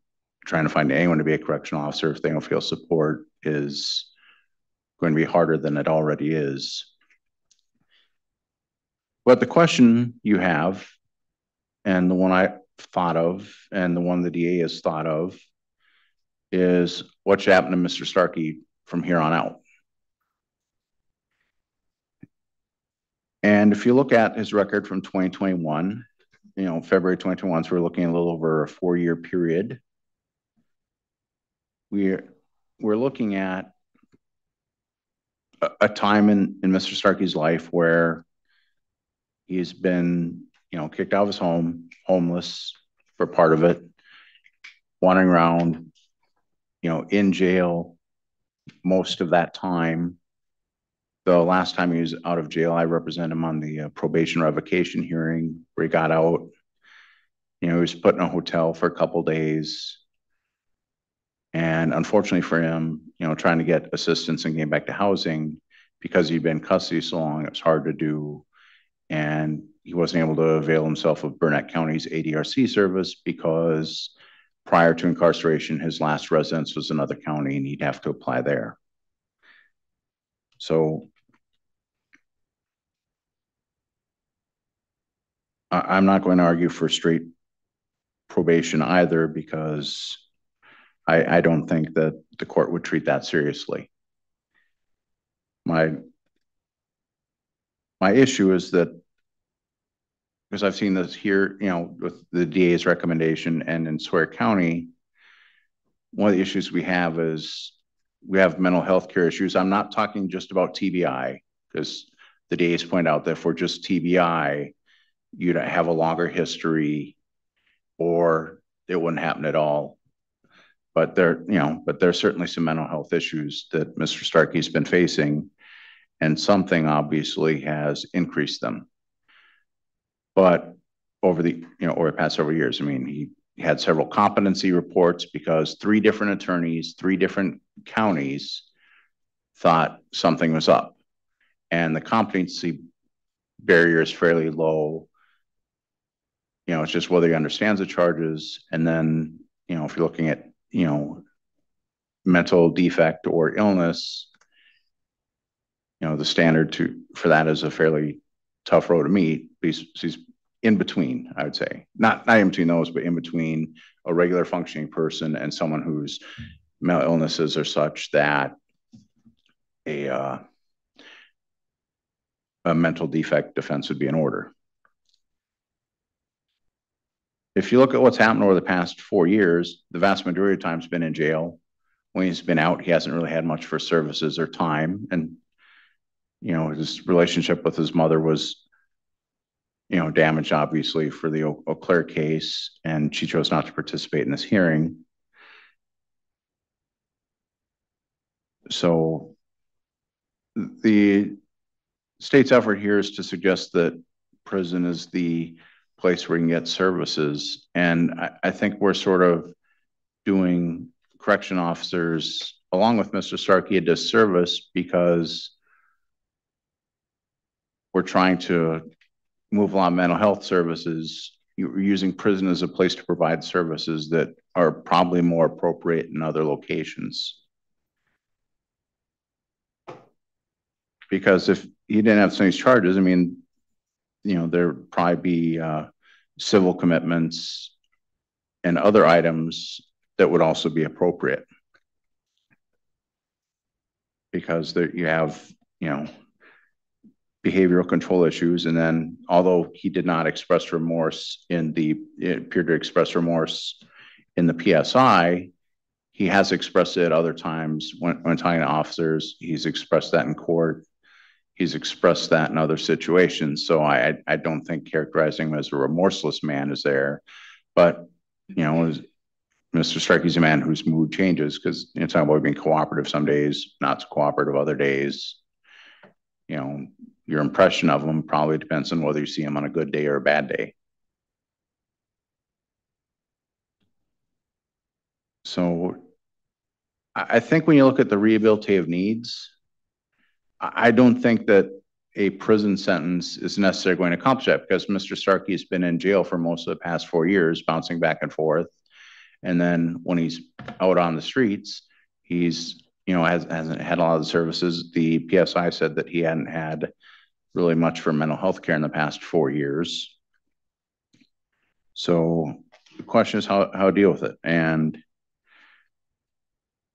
trying to find anyone to be a correctional officer if they don't feel support is going to be harder than it already is. But the question you have, and the one I thought of, and the one the DA has thought of, is what should happen to Mr. Starkey from here on out. And if you look at his record from 2021, February 2021, so we're looking at a little over a 4-year period. We're looking at a time in Mr. Starkey's life where he's been, kicked out of his home, homeless for part of it, wandering around, in jail most of that time. The last time he was out of jail, I represented him on the probation revocation hearing where he got out. He was put in a hotel for a couple of days. And unfortunately for him, trying to get assistance and getting back to housing, because he'd been in custody so long, it was hard to do. And he wasn't able to avail himself of Burnett County's ADRC service because prior to incarceration, his last residence was another county and he'd have to apply there. So I'm not going to argue for straight probation either, because I don't think that the court would treat that seriously. My issue is that, because I've seen this here, with the DA's recommendation and in Sawyer County, one of the issues we have is we have mental health care issues. I'm not talking just about TBI, because the DA's point out that for just TBI, you'd have a longer history or it wouldn't happen at all. But there's certainly some mental health issues that Mr. Starkey's been facing, and something obviously has increased them. But over the past several years, I mean, he had several competency reports because 3 different attorneys, 3 different counties thought something was up. And the competency barrier is fairly low. It's just whether he understands the charges. And then, if you're looking at, mental defect or illness, the standard for that is a fairly tough road to meet. He's in between, I would say. Not in between those, but in between a regular functioning person and someone whose mental illnesses are such that a mental defect defense would be in order. If you look at what's happened over the past 4 years, the vast majority of the time he's been in jail. When he's been out, he hasn't really had much for services or time. And, his relationship with his mother was, damaged, obviously, for the Eau Claire case, and she chose not to participate in this hearing. So the state's effort here is to suggest that prison is the place where you can get services. And I think we're sort of doing correction officers, along with Mr. Starkey, a disservice, because we're trying to move along mental health services. You're using prison as a place to provide services that are probably more appropriate in other locations. Because if he didn't have some of these charges, I mean, there'd probably be civil commitments and other items that would also be appropriate. Because there you have, behavioral control issues. And then, although he did not express remorse it appeared to express remorse in the PSI, he has expressed it other times when talking to officers. He's expressed that in court. He's expressed that in other situations. So I don't think characterizing him as a remorseless man is there. But, Mr. Starkey's a man whose mood changes, because it's talking about being cooperative some days, not so cooperative other days. Your impression of him probably depends on whether you see him on a good day or a bad day. So I think when you look at the rehabilitative needs, I don't think that a prison sentence is necessarily going to accomplish that, because Mr. Starkey has been in jail for most of the past 4 years, bouncing back and forth. And then when he's out on the streets, he's, hasn't had a lot of the services. The PSI said that he hadn't had really much for mental health care in the past 4 years. So the question is how to deal with it. And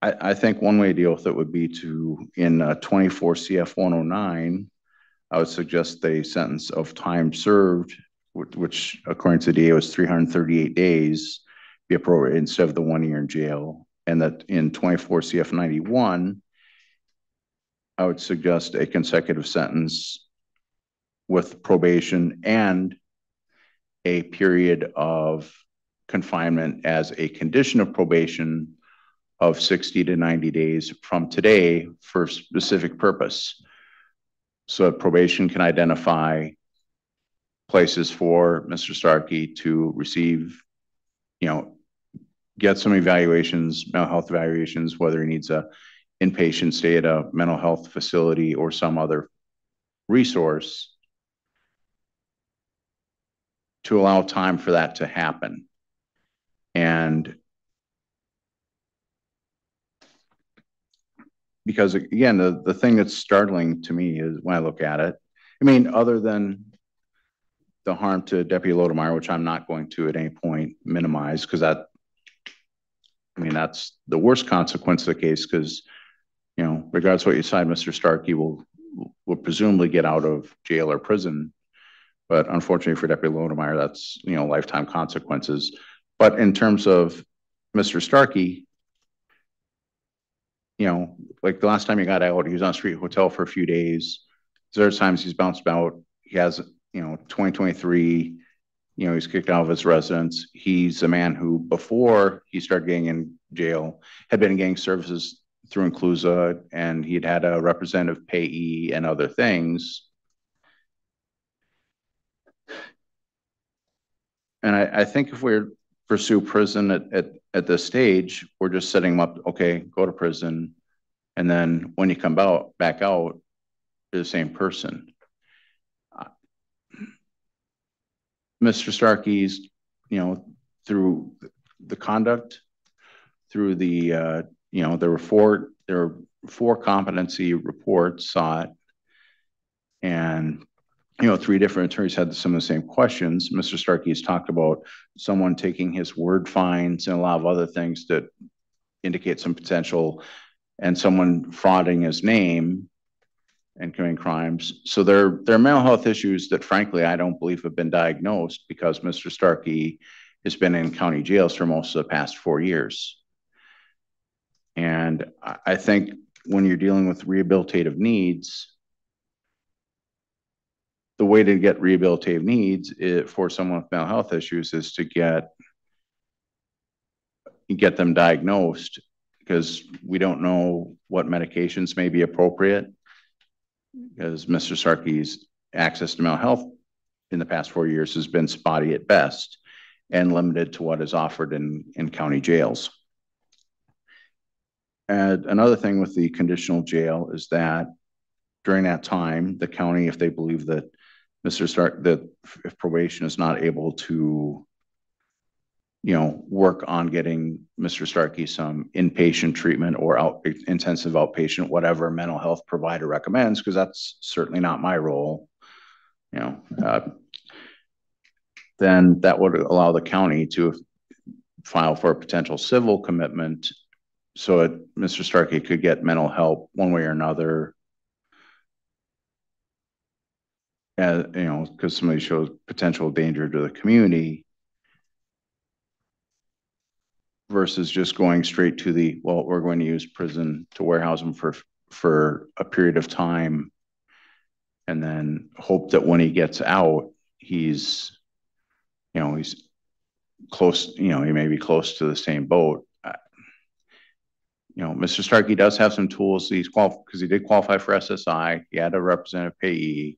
I think one way to deal with it would be to, in 24 CF 109, I would suggest a sentence of time served, which according to the DA was 338 days, be appropriate instead of the 1 year in jail. And that in 24 CF 91, I would suggest a consecutive sentence with probation and a period of confinement as a condition of probation of 60 to 90 days from today for a specific purpose. So probation can identify places for Mr. Starkey to receive, get some evaluations, mental health evaluations, whether he needs a inpatient stay at a mental health facility or some other resource, to allow time for that to happen. And because again, the thing that's startling to me is when I look at it, I mean, other than the harm to Deputy Lodemeyer, which I'm not going to at any point minimize, because that's the worst consequence of the case, because, regardless of what you decide, Mr. Starkey will presumably get out of jail or prison. But unfortunately for Deputy Lodemeyer, that's, lifetime consequences. But in terms of Mr. Starkey, like the last time he got out, he was on a street hotel for a few days. There's times he's bounced about. He has, 2023, he's kicked out of his residence. He's a man who, before he started getting in jail, had been getting services through Inclusa, and he'd had a representative payee and other things. And I think if we pursue prison at this stage, we're just setting him up, okay, go to prison. And then when you come back out, you're the same person. Mr. Starkey's, through the conduct, through the, there were four competency reports sought, and 3 different attorneys had some of the same questions. Mr. Starkey's talked about someone taking his word fines and a lot of other things that indicate some potential, and someone frauding his name and committing crimes. So there are mental health issues that, frankly, I don't believe have been diagnosed, because Mr. Starkey has been in county jails for most of the past 4 years. And I think when you're dealing with rehabilitative needs, the way to get rehabilitative needs for someone with mental health issues is to get them diagnosed, because we don't know what medications may be appropriate, because Mr. Starkey's access to mental health in the past 4 years has been spotty at best and limited to what is offered in county jails. And another thing with the conditional jail is that during that time, the county, if they believe that if probation is not able to, work on getting Mr. Starkey some inpatient treatment or intensive outpatient, whatever mental health provider recommends, because that's certainly not my role, then that would allow the county to file for a potential civil commitment so that Mr. Starkey could get mental help one way or another. Because somebody shows potential danger to the community, versus just going straight to we're going to use prison to warehouse them for a period of time, and then hope that when he gets out, he's close, he may be close to the same boat. Mr. Starkey does have some tools. Because he did qualify for SSI. He had a representative payee.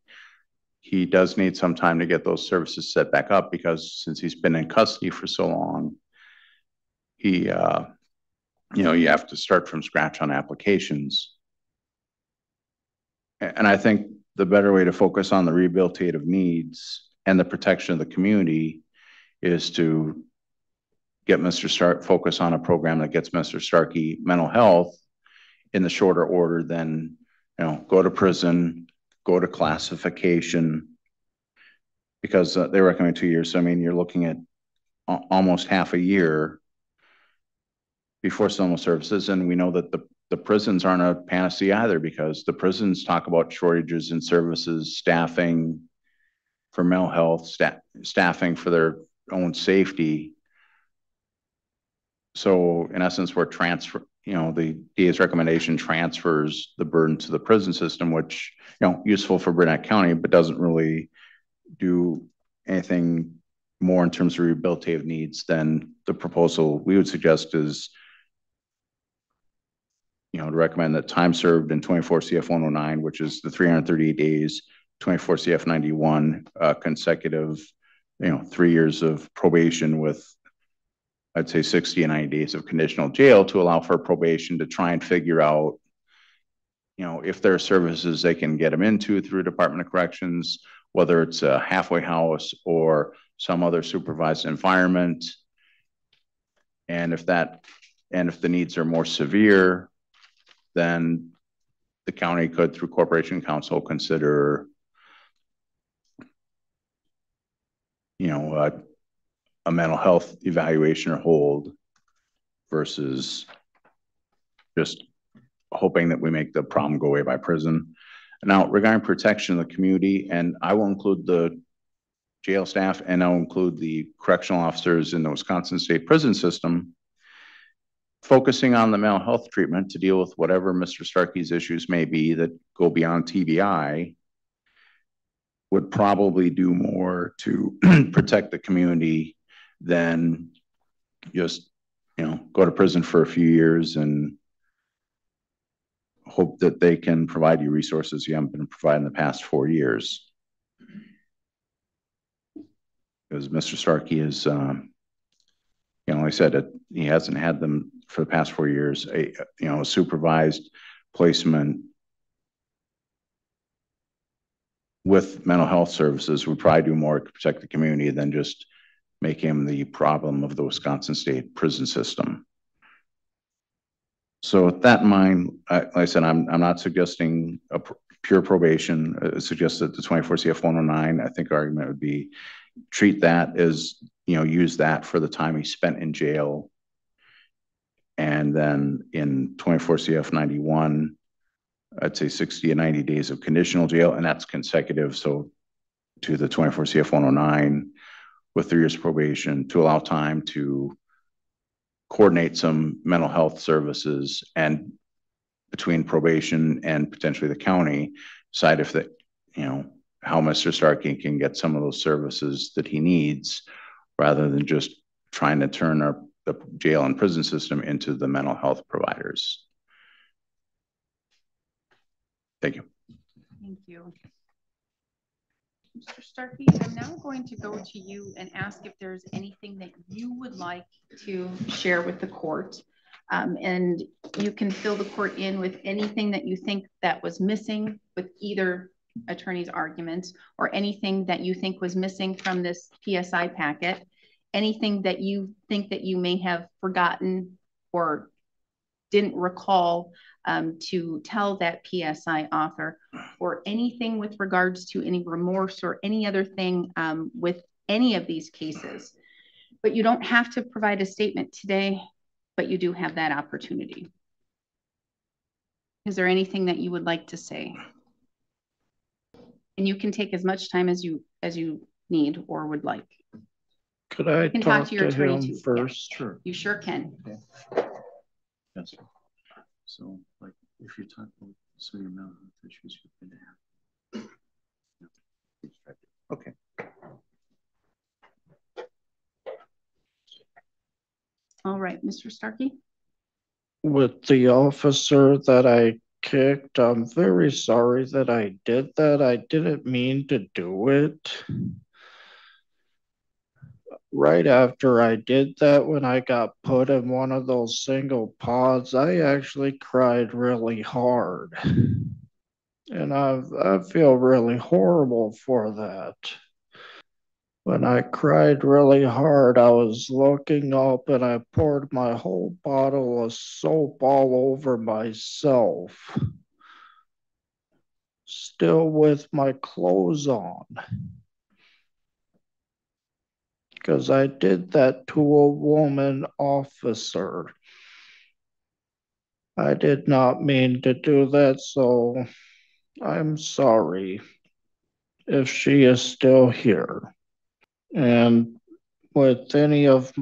He does need some time to get those services set back up, because since he's been in custody for so long, you have to start from scratch on applications. And I think the better way to focus on the rehabilitative needs and the protection of the community is to get focus on a program that gets Mr. Starkey mental health in the shorter order than, go to prison, go to classification, because they recommend 2 years. So, you're looking at almost half a year before civil services. And we know that the prisons aren't a panacea either, because the prisons talk about shortages in services, staffing for mental health, staffing for their own safety. So in essence, the DA's recommendation transfers the burden to the prison system, which, useful for Burnett County, but doesn't really do anything more in terms of rehabilitative needs than the proposal we would suggest is, to recommend that time served in 24 CF 109, which is the 338 days, 24 CF 91, consecutive, 3 years of probation with, I'd say 60 and 90 days of conditional jail, to allow for probation to try and figure out, if there are services they can get them into through Department of Corrections, whether it's a halfway house or some other supervised environment. And if the needs are more severe, then the county could, through corporation council, consider, a mental health evaluation or hold versus just hoping that we make the problem go away by prison. Now, regarding protection of the community, and I will include the jail staff and I'll include the correctional officers in the Wisconsin State Prison System, focusing on the mental health treatment to deal with whatever Mr. Starkey's issues may be that go beyond TBI would probably do more to protect the community than just, go to prison for a few years and hope that they can provide you resources you haven't been provided in the past 4 years. Because Mr. Starkey is, like I said, he hasn't had them for the past 4 years. A supervised placement with mental health services would probably do more to protect the community than just make him the problem of the Wisconsin State prison system. So with that in mind, like I said, I'm not suggesting a pure probation. Suggest that the 24 CF 109, I think our argument would be treat that as, use that for the time he spent in jail. And then in 24 CF 91, I'd say 60 to 90 days of conditional jail, and that's consecutive. So to the 24 CF 109 with 3 years probation to allow time to coordinate some mental health services and between probation and potentially the county, decide if that, how Mr. Starkey can get some of those services that he needs rather than just trying to turn the jail and prison system into the mental health providers. Thank you. Thank you. Mr. Starkey, I'm now going to go to you and ask if there's anything that you would like to share with the court. And you can fill the court in with anything that you think that was missing with either attorney's arguments or anything that you think was missing from this PSI packet, anything that you think that you may have forgotten or didn't recall to tell that PSI author, or anything with regards to any remorse or any other thing with any of these cases. But you don't have to provide a statement today, but you do have that opportunity. Is there anything that you would like to say? And you can take as much time as you need or would like. Could I talk to your attorney too first? Yeah, sure. You sure can. Okay. Yes. So, like, if you're talking about some of your mental health issues you've been having. Okay. All right, Mr. Starkey. With the officer that I kicked, I'm very sorry that I did that. I didn't mean to do it. Right after I did that, when I got put in one of those single pods, I actually cried really hard. And I feel really horrible for that. When I cried really hard, I was looking up and I poured my whole bottle of soap all over myself, still with my clothes on. Because I did that to a woman officer. I did not mean to do that, so I'm sorry if she is still here. And with any of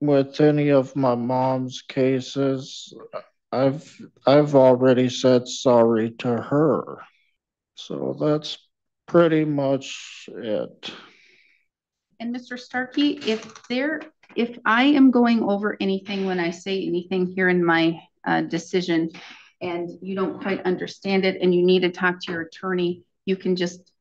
my mom's cases, I've already said sorry to her. So that's pretty much it. And Mr. Starkey, if I am going over anything when I say anything here in my decision and you don't quite understand it and you need to talk to your attorney, you can just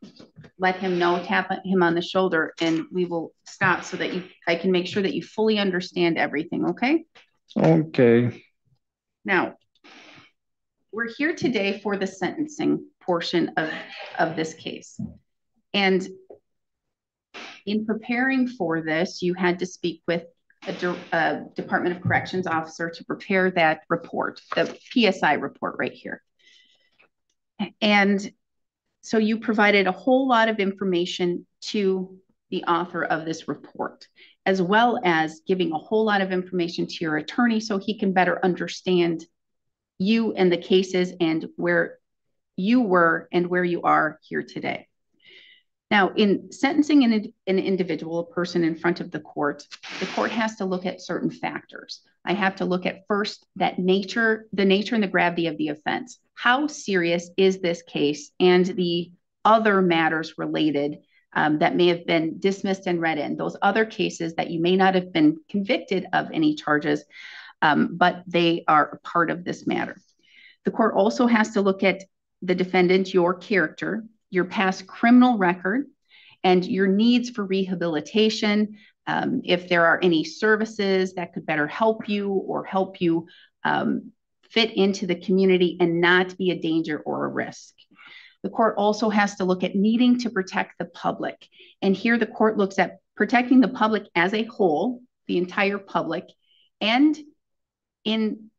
let him know, tap him on the shoulder, and we will stop so that I can make sure that you fully understand everything, okay? Okay. Now, we're here today for the sentencing portion of this case. And in preparing for this, you had to speak with a Department of Corrections officer to prepare that report, the PSI report right here. And so you provided a whole lot of information to the author of this report, as well as giving a whole lot of information to your attorney so he can better understand you and the cases and where you were and where you are here today. Now, in sentencing an individual, a person in front of the court has to look at certain factors. I have to look at first the nature and the gravity of the offense. How serious is this case and the other matters related that may have been dismissed and read in, those other cases that you may not have been convicted of any charges, but they are a part of this matter. The court also has to look at the defendant, your character, your past criminal record, and your needs for rehabilitation, if there are any services that could better help you or help you fit into the community and not be a danger or a risk. The court also has to look at needing to protect the public. And here the court looks at protecting the public as a whole, the entire public, and in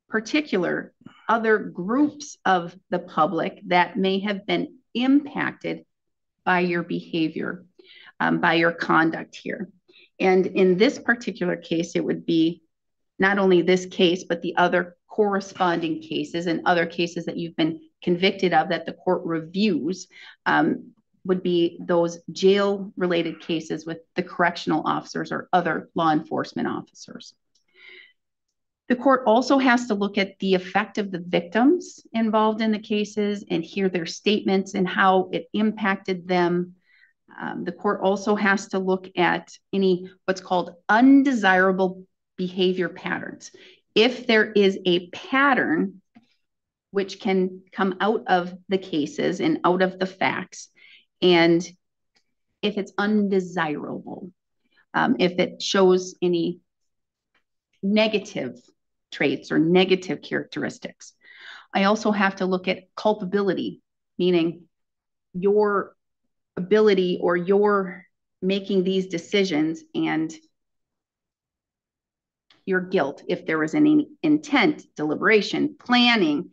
particular, other groups of the public that may have been impacted by your behavior, by your conduct here. And in this particular case, it would be not only this case, but the other corresponding cases and other cases that you've been convicted of that the court reviews would be those jail-related cases with the correctional officers or other law enforcement officers. The court also has to look at the effect of the victims involved in the cases and hear their statements and how it impacted them. The court also has to look at any what's called undesirable behavior patterns. If there is a pattern which can come out of the cases and out of the facts, and if it's undesirable, if it shows any negative traits or negative characteristics. I also have to look at culpability, meaning your ability or your making these decisions and your guilt, if there was any intent, deliberation, planning,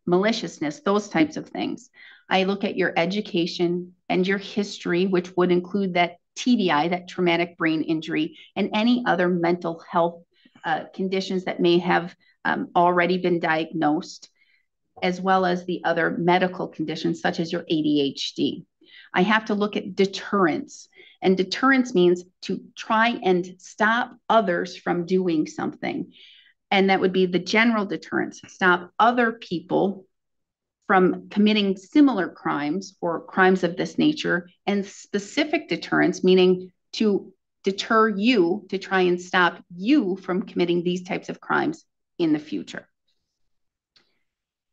maliciousness, those types of things. I look at your education and your history, which would include that TBI, that traumatic brain injury, and any other mental health conditions that may have already been diagnosed, as well as the other medical conditions such as your ADHD. I have to look at deterrence, and deterrence means to try and stop others from doing something. And that would be the general deterrence, stop other people from committing similar crimes or crimes of this nature, and specific deterrence, meaning to deter you, to try and stop you from committing these types of crimes in the future.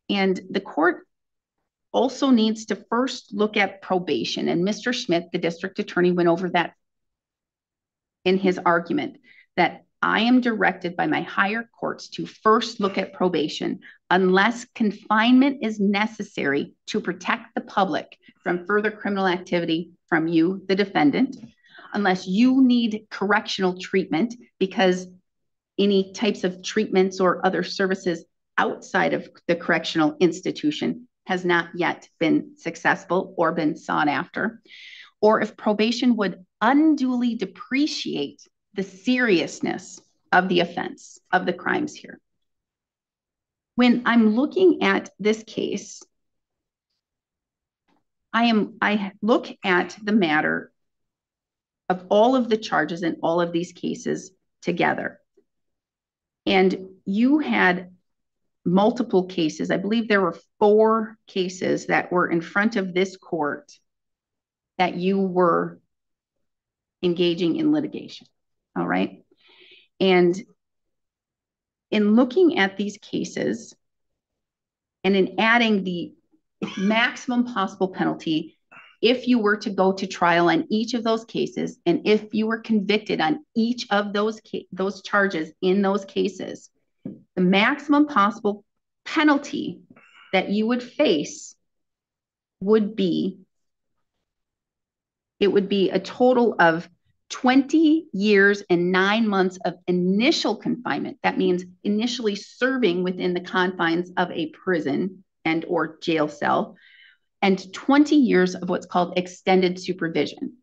And the court also needs to first look at probation. And Mr. Schmidt, the district attorney, went over that in his argument, that I am directed by my higher courts to first look at probation unless confinement is necessary to protect the public from further criminal activity from you, the defendant, unless you need correctional treatment because any types of treatments or other services outside of the correctional institution has not yet been successful or been sought after, or if probation would unduly depreciate the seriousness of the offense, of the crimes here. When I'm looking at this case, I look at the matter of all of the charges in all of these cases together. And you had multiple cases. I believe there were 4 cases that were in front of this court that you were engaging in litigation. All right. And in looking at these cases and in adding the maximum possible penalty, if you were to go to trial on each of those cases, and if you were convicted on each of those charges in those cases, the maximum possible penalty that you would face would be, it would be a total of 20 years and 9 months of initial confinement. That means initially serving within the confines of a prison and or jail cell, and 20 years of what's called extended supervision.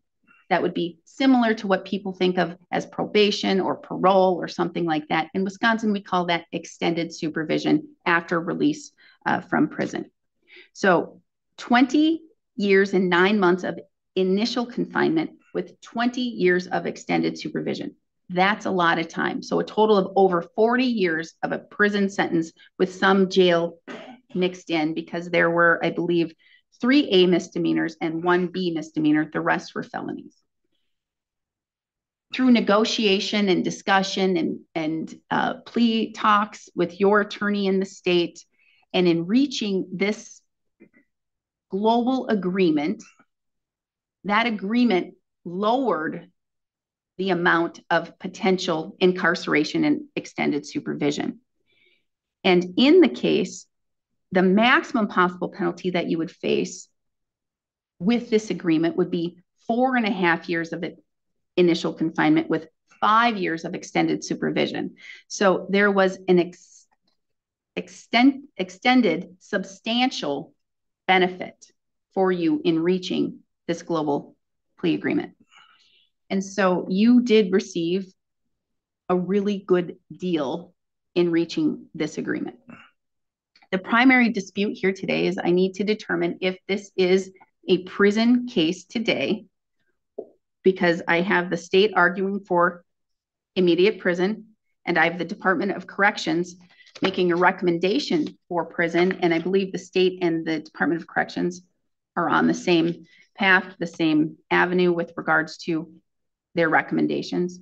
That would be similar to what people think of as probation or parole or something like that. In Wisconsin, we call that extended supervision after release from prison. So 20 years and 9 months of initial confinement with 20 years of extended supervision. That's a lot of time. So a total of over 40 years of a prison sentence with some jail mixed in, because there were, I believe, 3 A misdemeanors and 1 B misdemeanor. The rest were felonies. Through negotiation and discussion and plea talks with your attorney in the state, and in reaching this global agreement, that agreement lowered the amount of potential incarceration and extended supervision. And in the case, the maximum possible penalty that you would face with this agreement would be 4.5 years of initial confinement with 5 years of extended supervision. So there was an extended substantial benefit for you in reaching this global plea agreement. And so you did receive a really good deal in reaching this agreement. The primary dispute here today is I need to determine if this is a prison case today, because I have the state arguing for immediate prison, and I have the Department of Corrections making a recommendation for prison, and I believe the state and the Department of Corrections are on the same path, the same avenue with regards to their recommendations,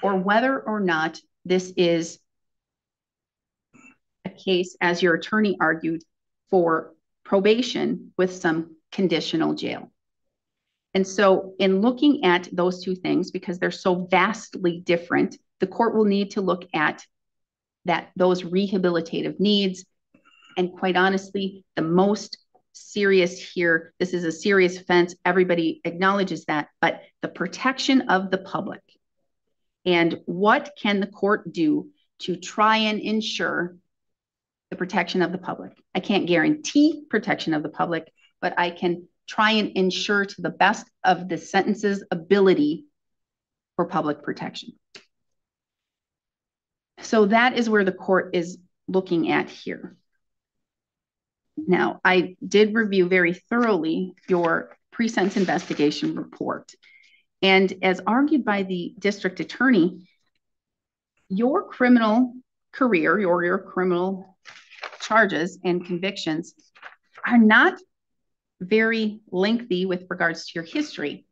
or whether or not this is a case, as your attorney argued, for probation with some conditional jail. And so in looking at those two things, because they're so vastly different, the court will need to look at those rehabilitative needs. And quite honestly, the most serious here, this is a serious offense, everybody acknowledges that, but the protection of the public. And what can the court do to try and ensure the protection of the public? I can't guarantee protection of the public, but I can try and ensure to the best of the sentence's ability for public protection. So that is where the court is looking at here. Now, I did review very thoroughly your pre-sentence investigation report. And as argued by the district attorney, your criminal career, your criminal charges and convictions are not very lengthy with regards to your history,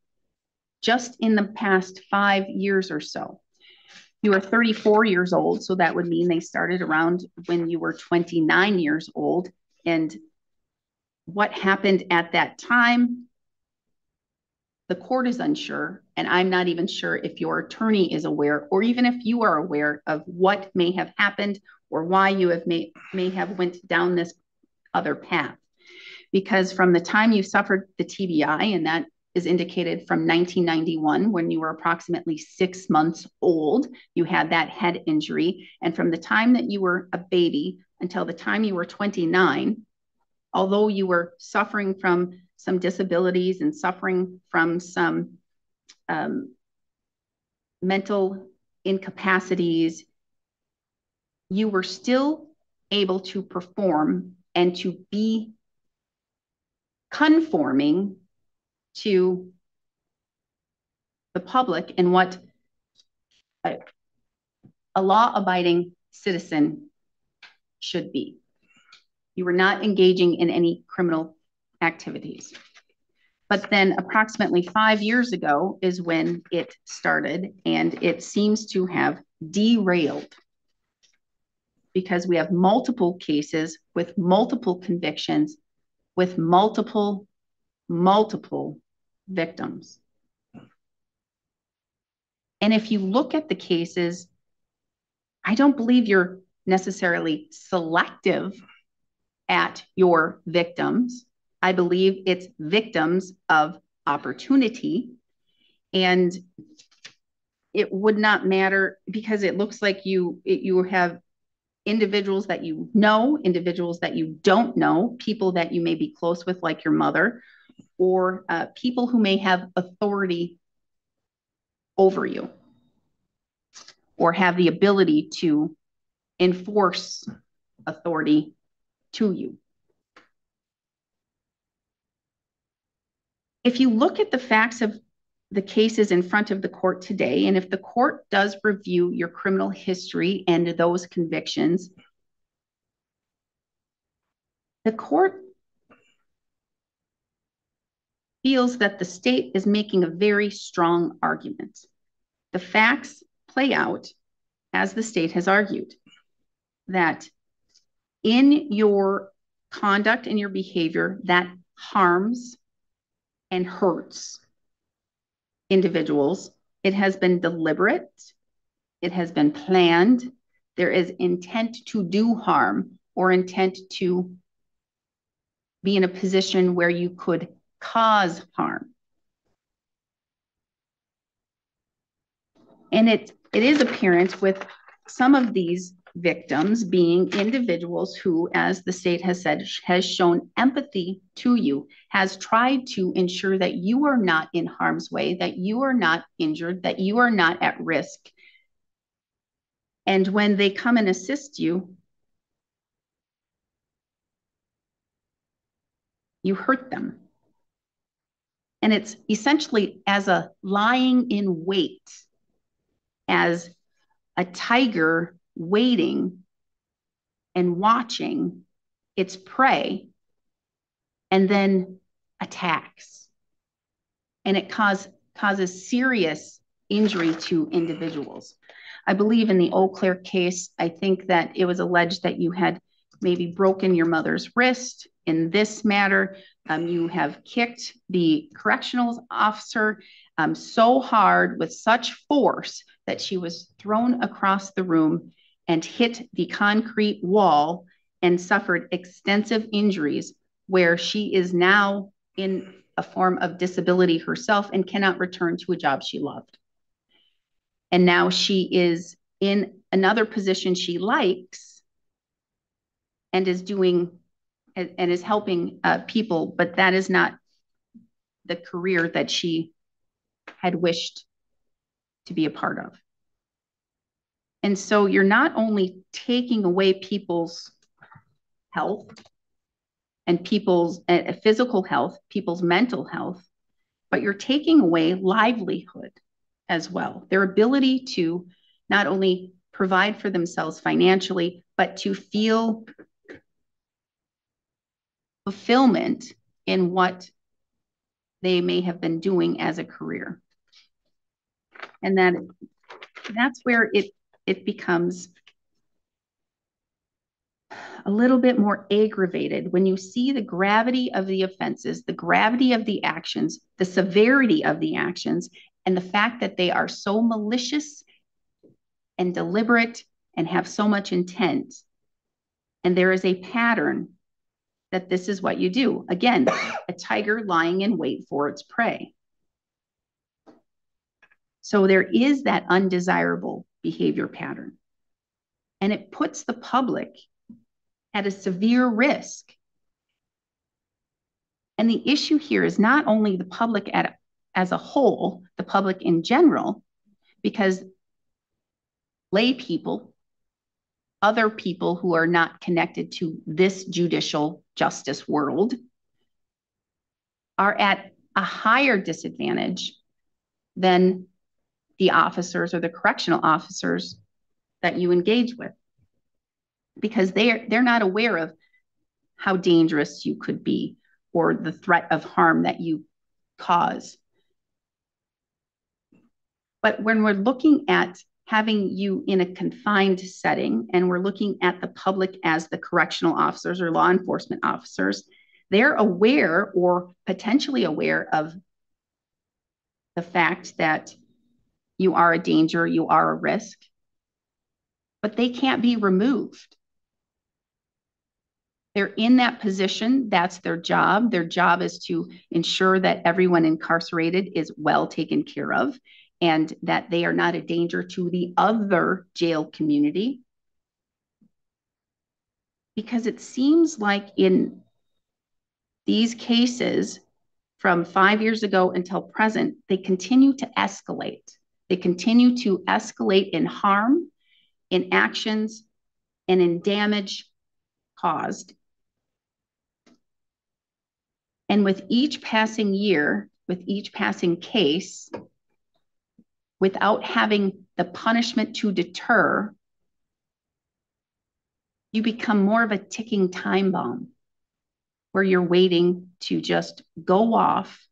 just in the past 5 years or so. You are 34 years old, so that would mean they started around when you were 29 years old. And what happened at that time, the court is unsure, and I'm not even sure if your attorney is aware, or even if you are aware of what may have happened or why you have may have went down this other path. Because from the time you suffered the TBI, and that is indicated from 1991, when you were approximately 6 months old, you had that head injury. And from the time that you were a baby until the time you were 29, although you were suffering from some disabilities and suffering from some mental incapacities, you were still able to perform and to be conforming to the public and what a law-abiding citizen should be. You were not engaging in any criminal activities. But then approximately 5 years ago is when it started, and it seems to have derailed because we have multiple cases with multiple convictions with multiple victims. And if you look at the cases, I don't believe you're necessarily selective at your victims. I believe it's victims of opportunity. And it would not matter because it looks like you have individuals that you know, individuals that you don't know, people that you may be close with, like your mother, or people who may have authority over you or have the ability to enforce authority to you. If you look at the facts of the cases in front of the court today, and if the court does review your criminal history and those convictions, the court feels that the state is making a very strong argument. The facts play out as the state has argued, that in your conduct and your behavior that harms and hurts individuals, it has been deliberate, it has been planned, there is intent to do harm or intent to be in a position where you could cause harm. And it is apparent with some of these victims being individuals who, as the state has said, has shown empathy to you, has tried to ensure that you are not in harm's way, that you are not injured, that you are not at risk. And when they come and assist you, you hurt them. And it's essentially as a lying in wait, as a tiger waiting and watching its prey and then attacks. And it causes serious injury to individuals. I believe in the Eau Claire case, I think that it was alleged that you had maybe broken your mother's wrist. In this matter, you have kicked the correctional officer so hard with such force that she was thrown across the room and hit the concrete wall and suffered extensive injuries, where she is now in a form of disability herself and cannot return to a job she loved. And now she is in another position she likes and is doing and is helping people, but that is not the career that she had wished to be a part of. And so you're not only taking away people's health and people's physical health, people's mental health, but you're taking away livelihood as well. Their ability to not only provide for themselves financially, but to feel fulfillment in what they may have been doing as a career. And that's where it becomes a little bit more aggravated when you see the gravity of the offenses, the gravity of the actions, the severity of the actions, and the fact that they are so malicious and deliberate and have so much intent. And there is a pattern that this is what you do. Again, a tiger lying in wait for its prey. So there is that undesirable behavior pattern. And it puts the public at a severe risk. And the issue here is not only the public as a whole, the public in general, because lay people, other people who are not connected to this judicial justice world, are at a higher disadvantage than the officers or the correctional officers that you engage with, because they're not aware of how dangerous you could be or the threat of harm that you cause. But when we're looking at having you in a confined setting and we're looking at the public as the correctional officers or law enforcement officers, they're aware or potentially aware of the fact that you are a danger, you are a risk, but they can't be removed. They're in that position. That's their job. Their job is to ensure that everyone incarcerated is well taken care of and that they are not a danger to the other jail community. Because it seems like in these cases from 5 years ago until present, they continue to escalate. They continue to escalate in harm, in actions, and in damage caused. And with each passing year, with each passing case, without having the punishment to deter, you become more of a ticking time bomb where you're waiting to just go off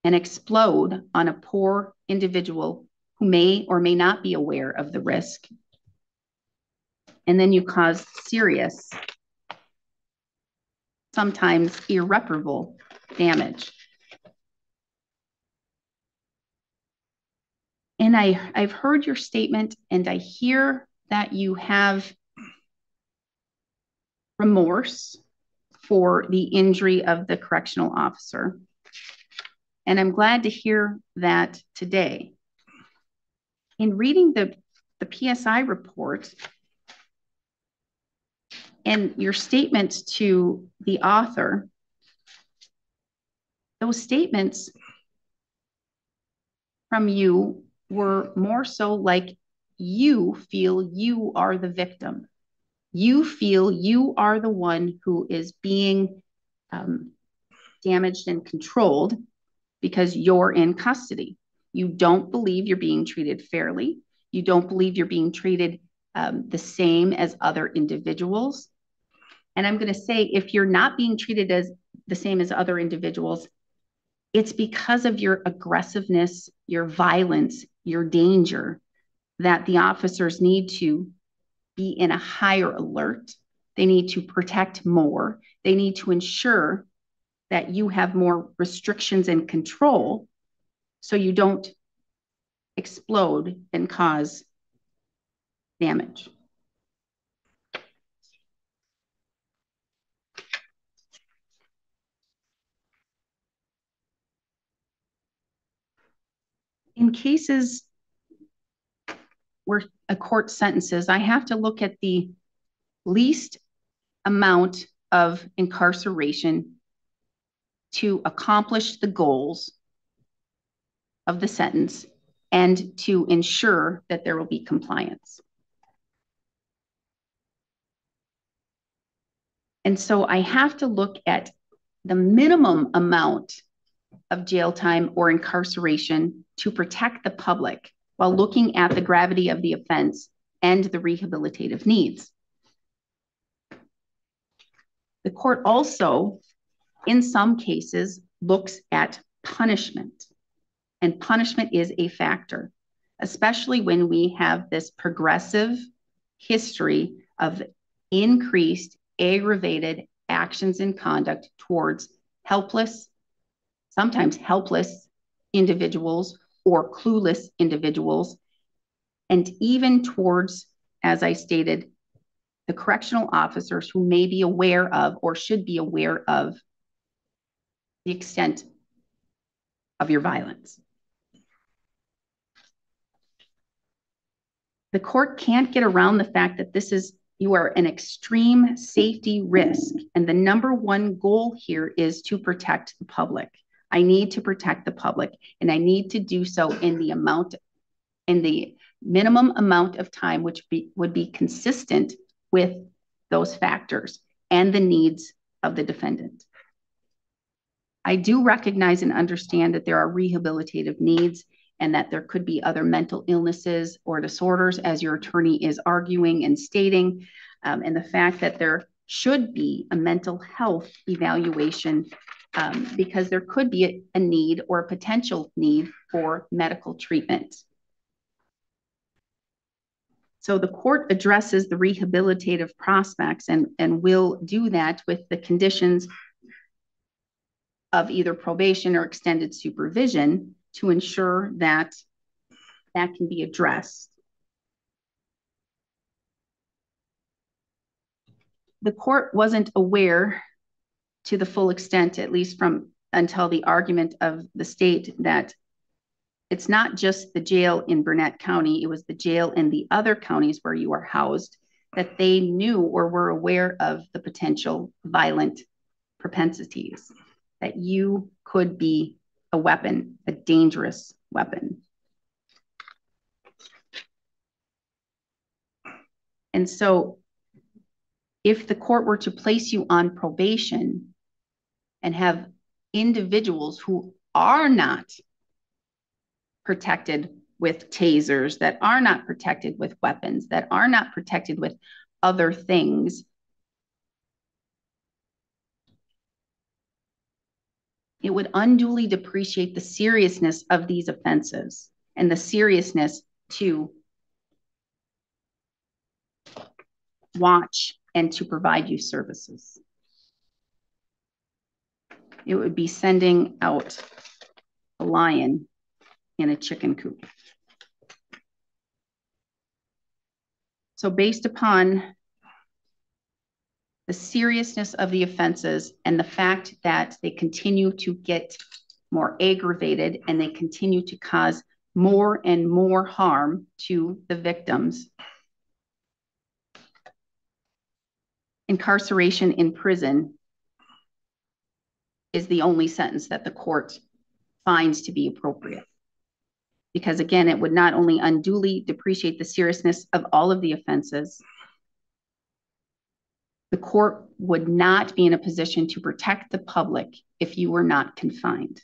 and explode on a poor individual who may or may not be aware of the risk. And then you cause serious, sometimes irreparable damage. And I've heard your statement, and I hear that you have remorse for the injury of the correctional officer. And I'm glad to hear that today. In reading the PSI report and your statements to the author, those statements from you were more so like you feel you are the victim. You feel you are the one who is being damaged and controlled because you're in custody. You don't believe you're being treated fairly. You don't believe you're being treated the same as other individuals. And I'm going to say, if you're not being treated as the same as other individuals, it's because of your aggressiveness, your violence, your danger, that the officers need to be in a higher alert. They need to protect more. They need to ensure that you have more restrictions and control so you don't explode and cause damage. In cases where a court sentences, I have to look at the least amount of incarceration to accomplish the goals of the sentence and to ensure that there will be compliance. And so I have to look at the minimum amount of jail time or incarceration to protect the public while looking at the gravity of the offense and the rehabilitative needs. The court also, in some cases, looks at punishment, and punishment is a factor, especially when we have this progressive history of increased aggravated actions and conduct towards helpless, sometimes helpless individuals or clueless individuals, and even towards, as I stated, the correctional officers who may be aware of or should be aware of the extent of your violence. The court can't get around the fact that you are an extreme safety risk, and the number one goal here is to protect the public. I need to protect the public, and I need to do so in the minimum amount of time which would be consistent with those factors and the needs of the defendant. I do recognize and understand that there are rehabilitative needs and that there could be other mental illnesses or disorders, as your attorney is arguing and stating, and the fact that there should be a mental health evaluation because there could be a need or a potential need for medical treatment. So the court addresses the rehabilitative prospects and will do that with the conditions of either probation or extended supervision to ensure that that can be addressed. The court wasn't aware to the full extent, at least until the argument of the state, that It's not just the jail in Burnett County, it was the jail in the other counties where you are housed, that they knew or were aware of the potential violent propensities, that you could be a weapon, a dangerous weapon. And so if the court were to place you on probation and have individuals who are not protected with tasers, that are not protected with weapons, that are not protected with other things, it would unduly depreciate the seriousness of these offenses and the seriousness to watch and to provide you services. It would be sending out a lion in a chicken coop. So based upon the seriousness of the offenses and the fact that they continue to get more aggravated and they continue to cause more and more harm to the victims, incarceration in prison is the only sentence that the court finds to be appropriate. Because again, it would not only unduly depreciate the seriousness of all of the offenses, the court would not be in a position to protect the public if you were not confined.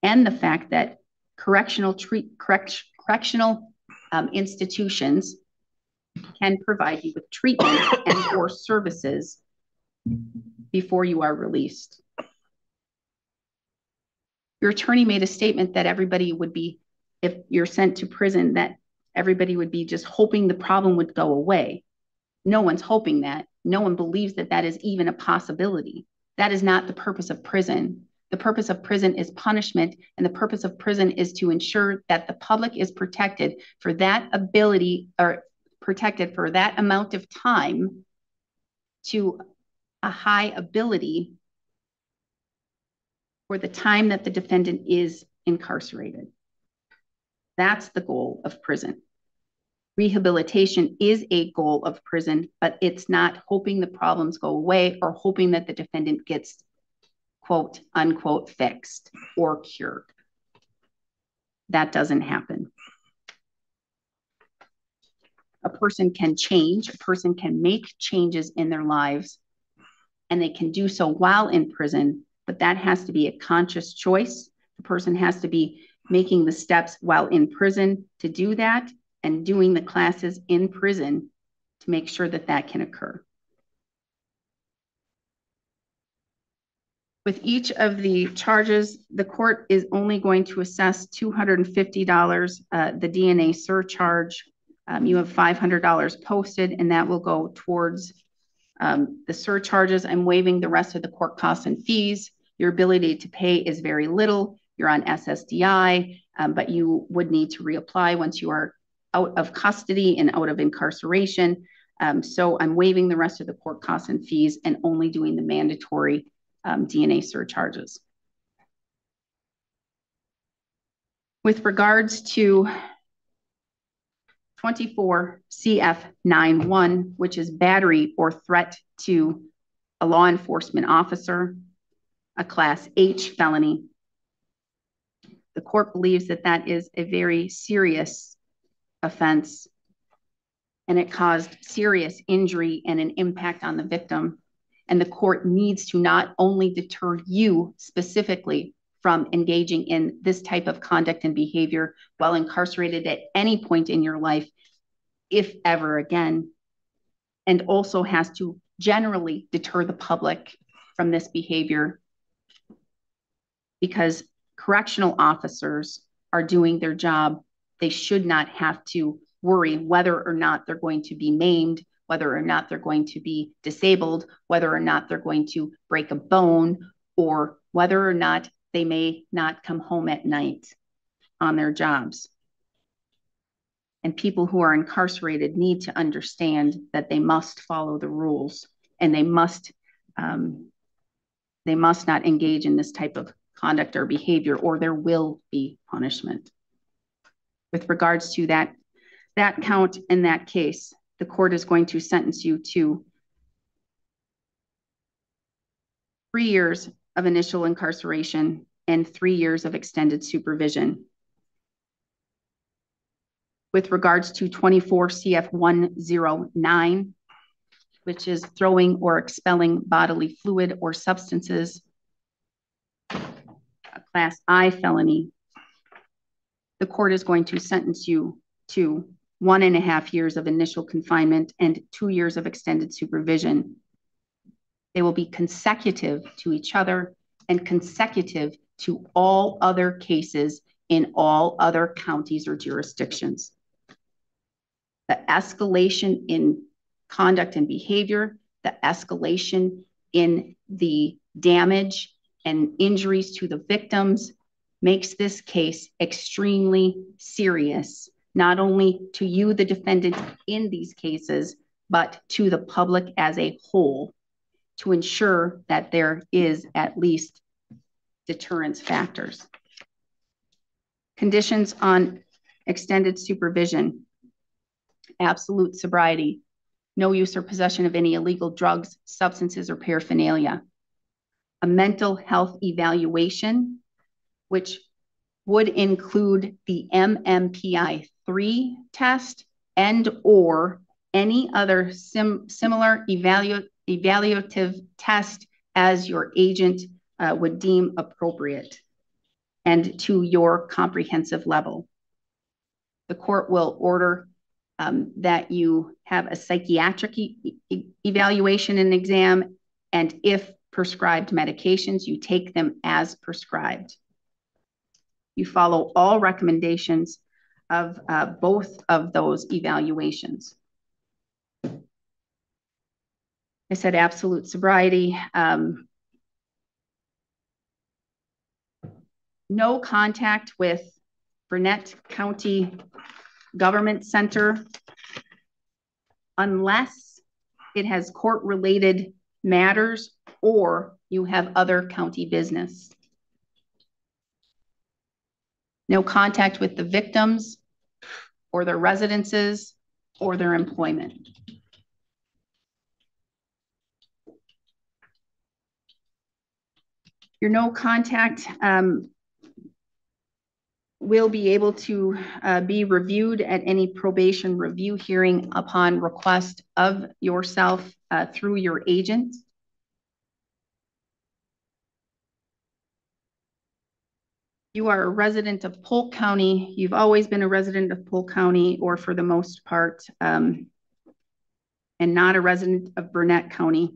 And the fact that correctional institutions can provide you with treatment and or services before you are released. Your attorney made a statement that everybody would be, if you're sent to prison, that everybody would be just hoping the problem would go away. No one's hoping that. No one believes that that is even a possibility. That is not the purpose of prison. The purpose of prison is punishment, and the purpose of prison is to ensure that the public is protected for that ability, or protected for that amount of time to a high ability for the time that the defendant is incarcerated. That's the goal of prison. Rehabilitation is a goal of prison, but it's not hoping the problems go away or hoping that the defendant gets quote unquote fixed or cured. That doesn't happen. A person can change, a person can make changes in their lives, and they can do so while in prison, but that has to be a conscious choice. The person has to be making the steps while in prison to do that and doing the classes in prison to make sure that that can occur. With each of the charges, the court is only going to assess $250, the DNA surcharge. You have $500 posted, and that will go towards the surcharges. I'm waiving the rest of the court costs and fees. Your ability to pay is very little. You're on SSDI, but you would need to reapply once you are out of custody and out of incarceration. So I'm waiving the rest of the court costs and fees and only doing the mandatory DNA surcharges. With regards to 24 CF91, which is battery or threat to a law enforcement officer, a class H felony, the court believes that that is a very serious offense and it caused serious injury and an impact on the victim. And the court needs to not only deter you specifically from engaging in this type of conduct and behavior while incarcerated at any point in your life, if ever again, and also has to generally deter the public from this behavior, because correctional officers are doing their job. They should not have to worry whether or not they're going to be maimed, whether or not they're going to be disabled, whether or not they're going to break a bone, or whether or not they may not come home at night on their jobs. And people who are incarcerated need to understand that they must follow the rules and they must not engage in this type of conduct or behavior, or there will be punishment. With regards to that count in that case, the court is going to sentence you to 3 years of initial incarceration and 3 years of extended supervision. With regards to 24 CF 109, which is throwing or expelling bodily fluid or substances, a Class I felony, the court is going to sentence you to 1.5 years of initial confinement and 2 years of extended supervision. They will be consecutive to each other and consecutive to all other cases in all other counties or jurisdictions. The escalation in conduct and behavior, the escalation in the damage and injuries to the victims makes this case extremely serious, not only to you, the defendant in these cases, but to the public as a whole, to ensure that there is at least deterrence factors. Conditions on extended supervision: absolute sobriety, no use or possession of any illegal drugs, substances, or paraphernalia. A mental health evaluation, which would include the MMPI-3 test and or any other similar evaluative test as your agent would deem appropriate and to your comprehensive level. The court will order that you have a psychiatric evaluation and exam, and if prescribed medications, you take them as prescribed. You follow all recommendations of both of those evaluations. I said absolute sobriety. No contact with Burnett County Government Center unless it has court-related matters or you have other county business. No contact with the victims or their residences or their employment. Your no contact will be able to be reviewed at any probation review hearing upon request of yourself through your agent. You are a resident of Polk County. You've always been a resident of Polk County, or for the most part, and not a resident of Burnett County.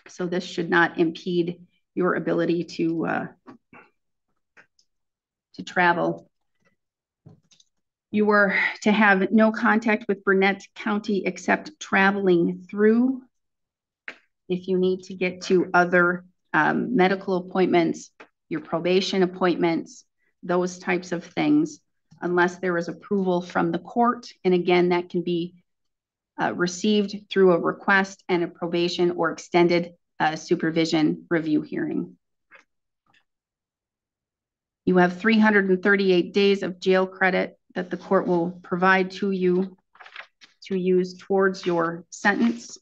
So this should not impede your ability to travel. You were to have no contact with Burnett County except traveling through. If you need to get to other medical appointments, your probation appointments, those types of things, unless there is approval from the court. And again, that can be received through a request and a probation or extended supervision review hearing. You have 338 days of jail credit that the court will provide to you to use towards your sentence.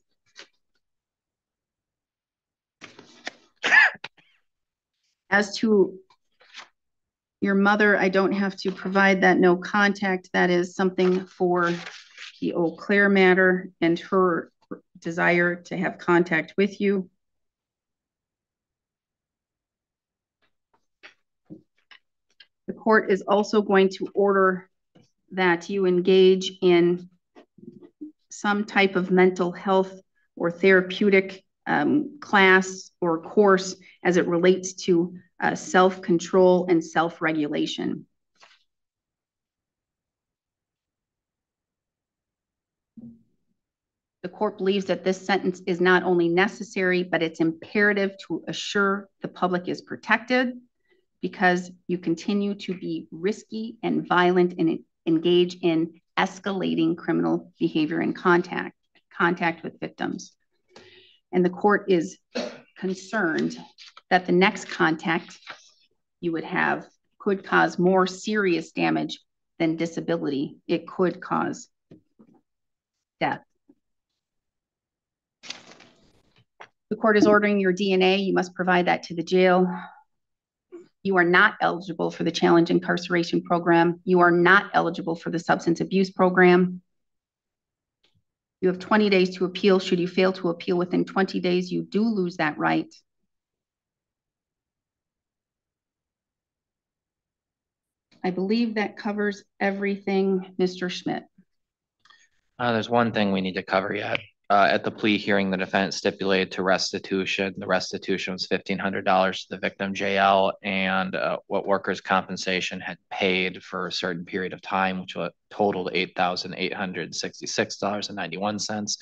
As to your mother, I don't have to provide that no contact. That is something for the Eau Claire matter and her desire to have contact with you. The court is also going to order that you engage in some type of mental health or therapeutic class or course as it relates to self-control and self-regulation. The court believes that this sentence is not only necessary, but it's imperative to assure the public is protected because you continue to be risky and violent and engage in escalating criminal behavior and contact with victims. And the court is concerned that the next contact you would have could cause more serious damage than disability. It could cause death. The court is ordering your DNA. You must provide that to the jail. You are not eligible for the challenge incarceration program. You are not eligible for the substance abuse program. You have 20 days to appeal. Should you fail to appeal within 20 days, you do lose that right. I believe that covers everything, Mr. Schmidt. There's one thing we need to cover yet. At the plea hearing, the defendant stipulated to restitution. The restitution was $1,500 to the victim JL and what workers' compensation had paid for a certain period of time, which totaled $8,866.91.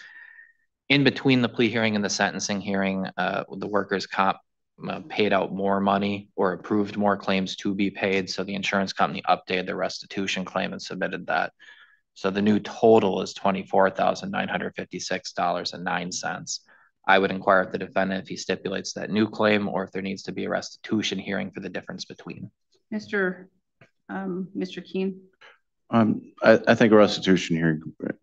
In between the plea hearing and the sentencing hearing, the workers' comp paid out more money or approved more claims to be paid. So the insurance company updated the restitution claim and submitted that. So the new total is $24,956.09. I would inquire with the defendant if he stipulates that new claim or if there needs to be a restitution hearing for the difference between. Mr. Keene? I think a restitution hearing would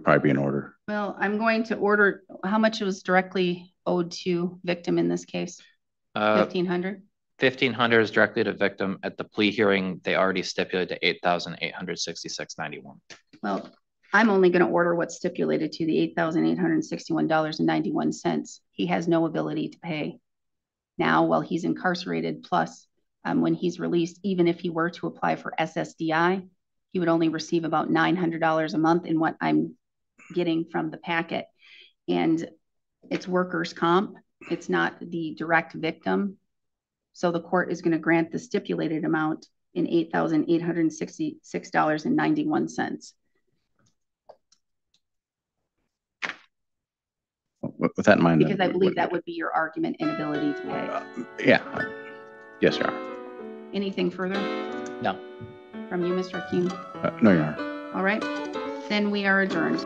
probably be in order. Well, I'm going to order how much was directly owed to victim in this case? 1,500? 1,500 is directly to victim. At the plea hearing, they already stipulated to $8,866.91. Well, I'm only going to order what's stipulated to the $8,861.91. He has no ability to pay now while he's incarcerated. Plus, when he's released, even if he were to apply for SSDI, he would only receive about $900 a month in what I'm getting from the packet. And it's workers' comp. It's not the direct victim. So the court is going to grant the stipulated amount in $8,866.91. With that in mind, because I believe that would be your argument, inability to pay. Yeah. Yes, Your Honor. Anything further? No. From you, Mr. Keene? No, Your Honor. All right. Then we are adjourned.